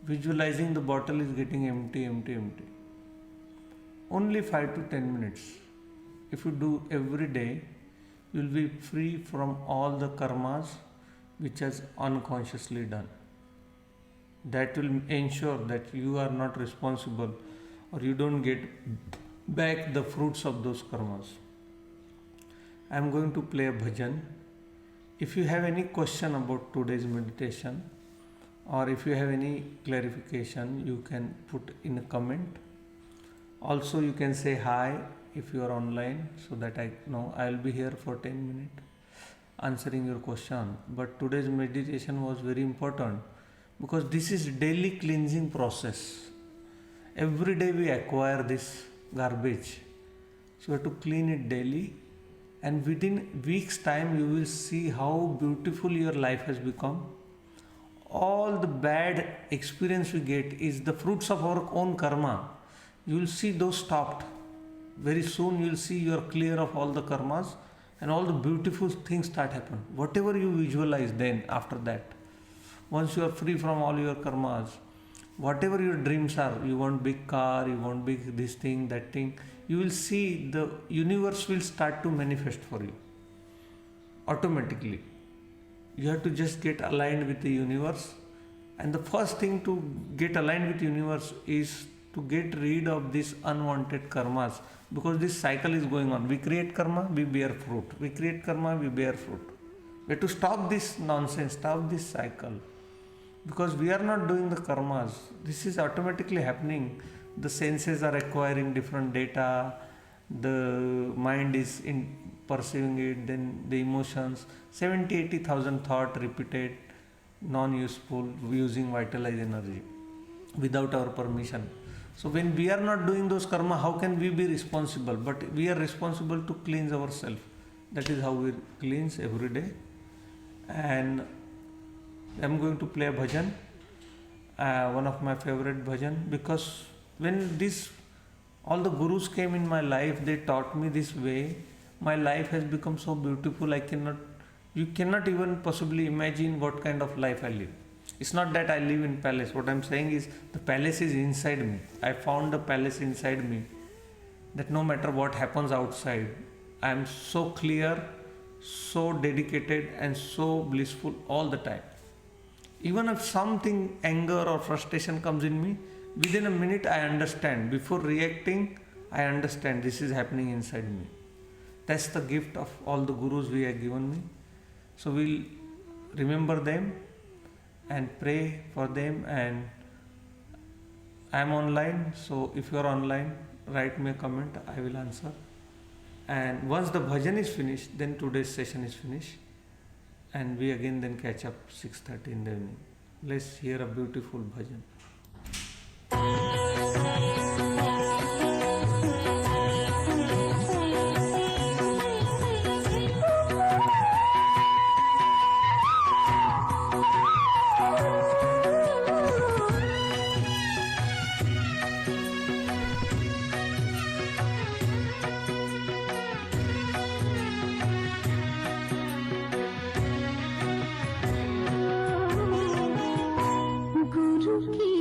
Visualizing the bottle is getting empty, empty, empty. Only 5 to 10 minutes. If you do every day, you will be free from all the karmas which has unconsciously done. That will ensure that you are not responsible or you don't get back the fruits of those karmas. I am going to play a bhajan. If you have any question about today's meditation or if you have any clarification, you can put in a comment. Also, you can say hi if you are online so that I know I will be here for 10 minutes answering your question. But today's meditation was very important because this is daily cleansing process. Every day we acquire this garbage. So you have to clean it daily, and within weeks time you will see how beautiful your life has become. All the bad experience we get is the fruits of our own karma. You will see those stopped. Very soon you will see you are clear of all the karmas and all the beautiful things start happen. Whatever you visualize then after that, once you are free from all your karmas, whatever your dreams are, you want big car, you want big this thing, that thing, you will see the universe will start to manifest for you automatically. You have to just get aligned with the universe, and the first thing to get aligned with the universe is to get rid of these unwanted karmas, because this cycle is going on. We create karma, we bear fruit. We create karma, we bear fruit. We have to stop this nonsense, stop this cycle, because we are not doing the karmas. This is automatically happening. The senses are acquiring different data, the mind is perceiving it, then the emotions, 70,000-80,000 thoughts repeated, non-useful, using vitalized energy without our permission. So when we are not doing those karma, how can we be responsible? But we are responsible to cleanse ourselves. That is how we cleanse every day. And I am going to play a bhajan, one of my favorite bhajan, because when all the gurus came in my life, they taught me this way. My life has become so beautiful. You cannot even possibly imagine what kind of life I live. It's not that I live in palace. What I'm saying is the palace is inside me. I found the palace inside me, that no matter what happens outside, I am so clear, so dedicated and so blissful all the time. Even if something, anger or frustration comes in me, within a minute I understand. Before reacting, I understand this is happening inside me. That's the gift of all the gurus we have given me. So we'll remember them and pray for them. And I am online, so if you are online, write me a comment, I will answer. And once the bhajan is finished, then today's session is finished, and we again then catch up 6:30 in the evening. Let's hear a beautiful bhajan. गुरु की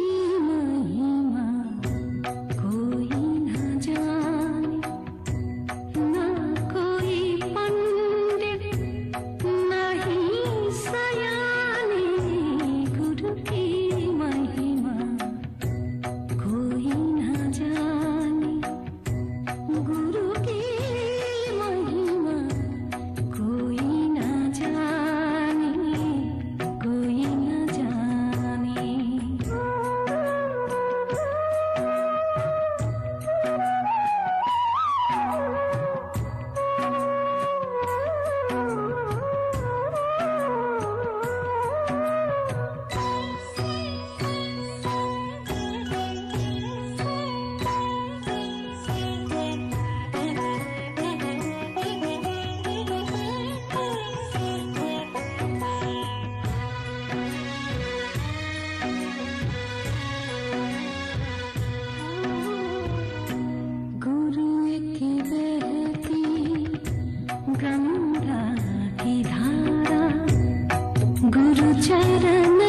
चरणन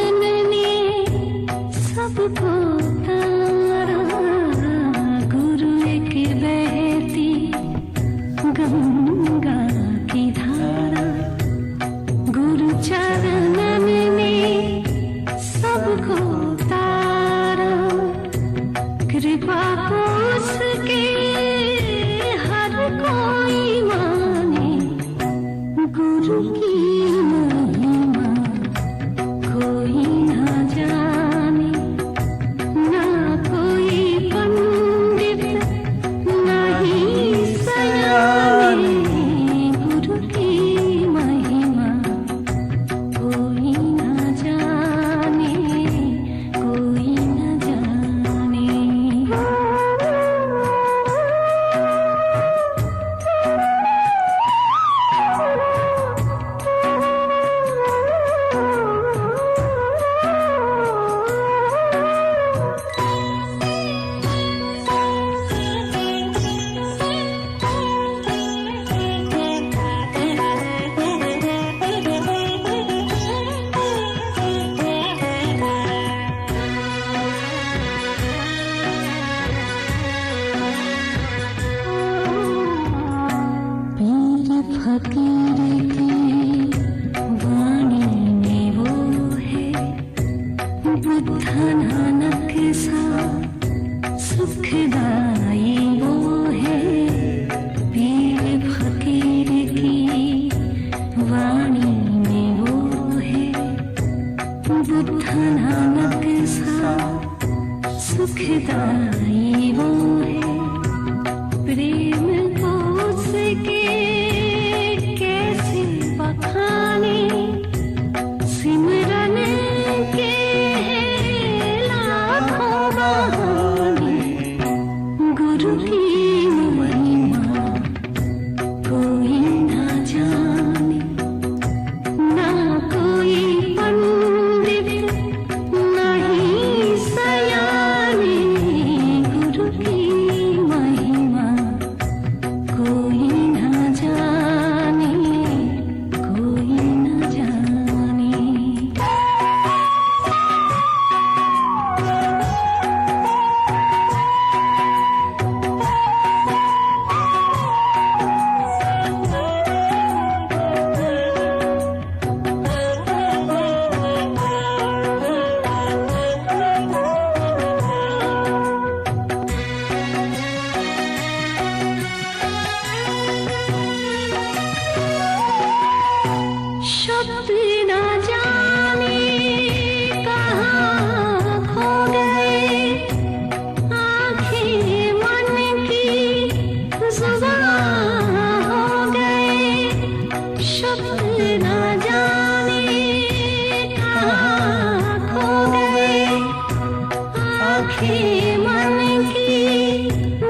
ने सबको तारा, गुरु एक बहती गंगा की धारा। गुरु चरणन ने सबको तारा, कृपा को उसके हर कोई माने। गुरु की महिमा कोई ना जाने, ना कोई पंडित ना ही सयाने। गुरु की महिमा कोई ना जाने, कोई ना जाने। पीर फकीर की वाणी में वो है, बुद्ध नानक सा सुखदाई वो है। पीर फकीर की वाणी में वो है, बुद्ध नानक सा सुखदाई वो है। प्रेम को उसके कैसे बखाने, सिमरन के लाखों बहाने। गुरु की महिमा कोई ना जाने, ना कोई पंडित ना ही सयाने। गुरु की महिमा कोई ना जाने, कोई ना जाने। शब्द ना जाने कहाँ खो गए, आँखें मन की जुबान हो गए। शब्द ना जाने कहाँ खो गए, आँखें मन की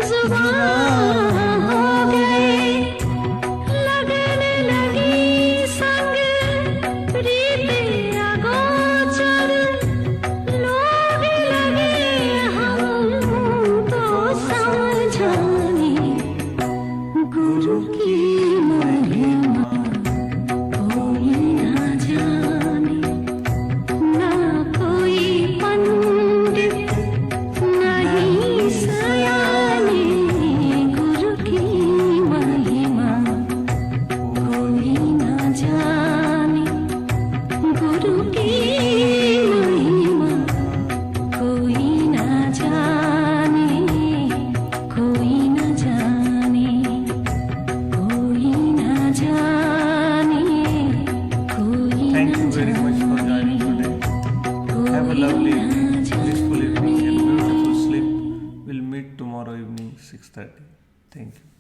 जुबान हो गए। लगने लगी संग प्रीत अगोचर, लोग लगे हम तो समझाने। गुरु की महिमा कोई ना जाने, ना कोई पंडित ना ही सयाने। गुरु की महिमा कोई ना जाने, गुरु की महिमा कोई ना जाने, कोई ना जाने, कोई ना जाने, कोई Thank ना you very much for joining today. Have a lovely, blissful evening and beautiful sleep. We'll meet tomorrow evening 6:30. Thank you.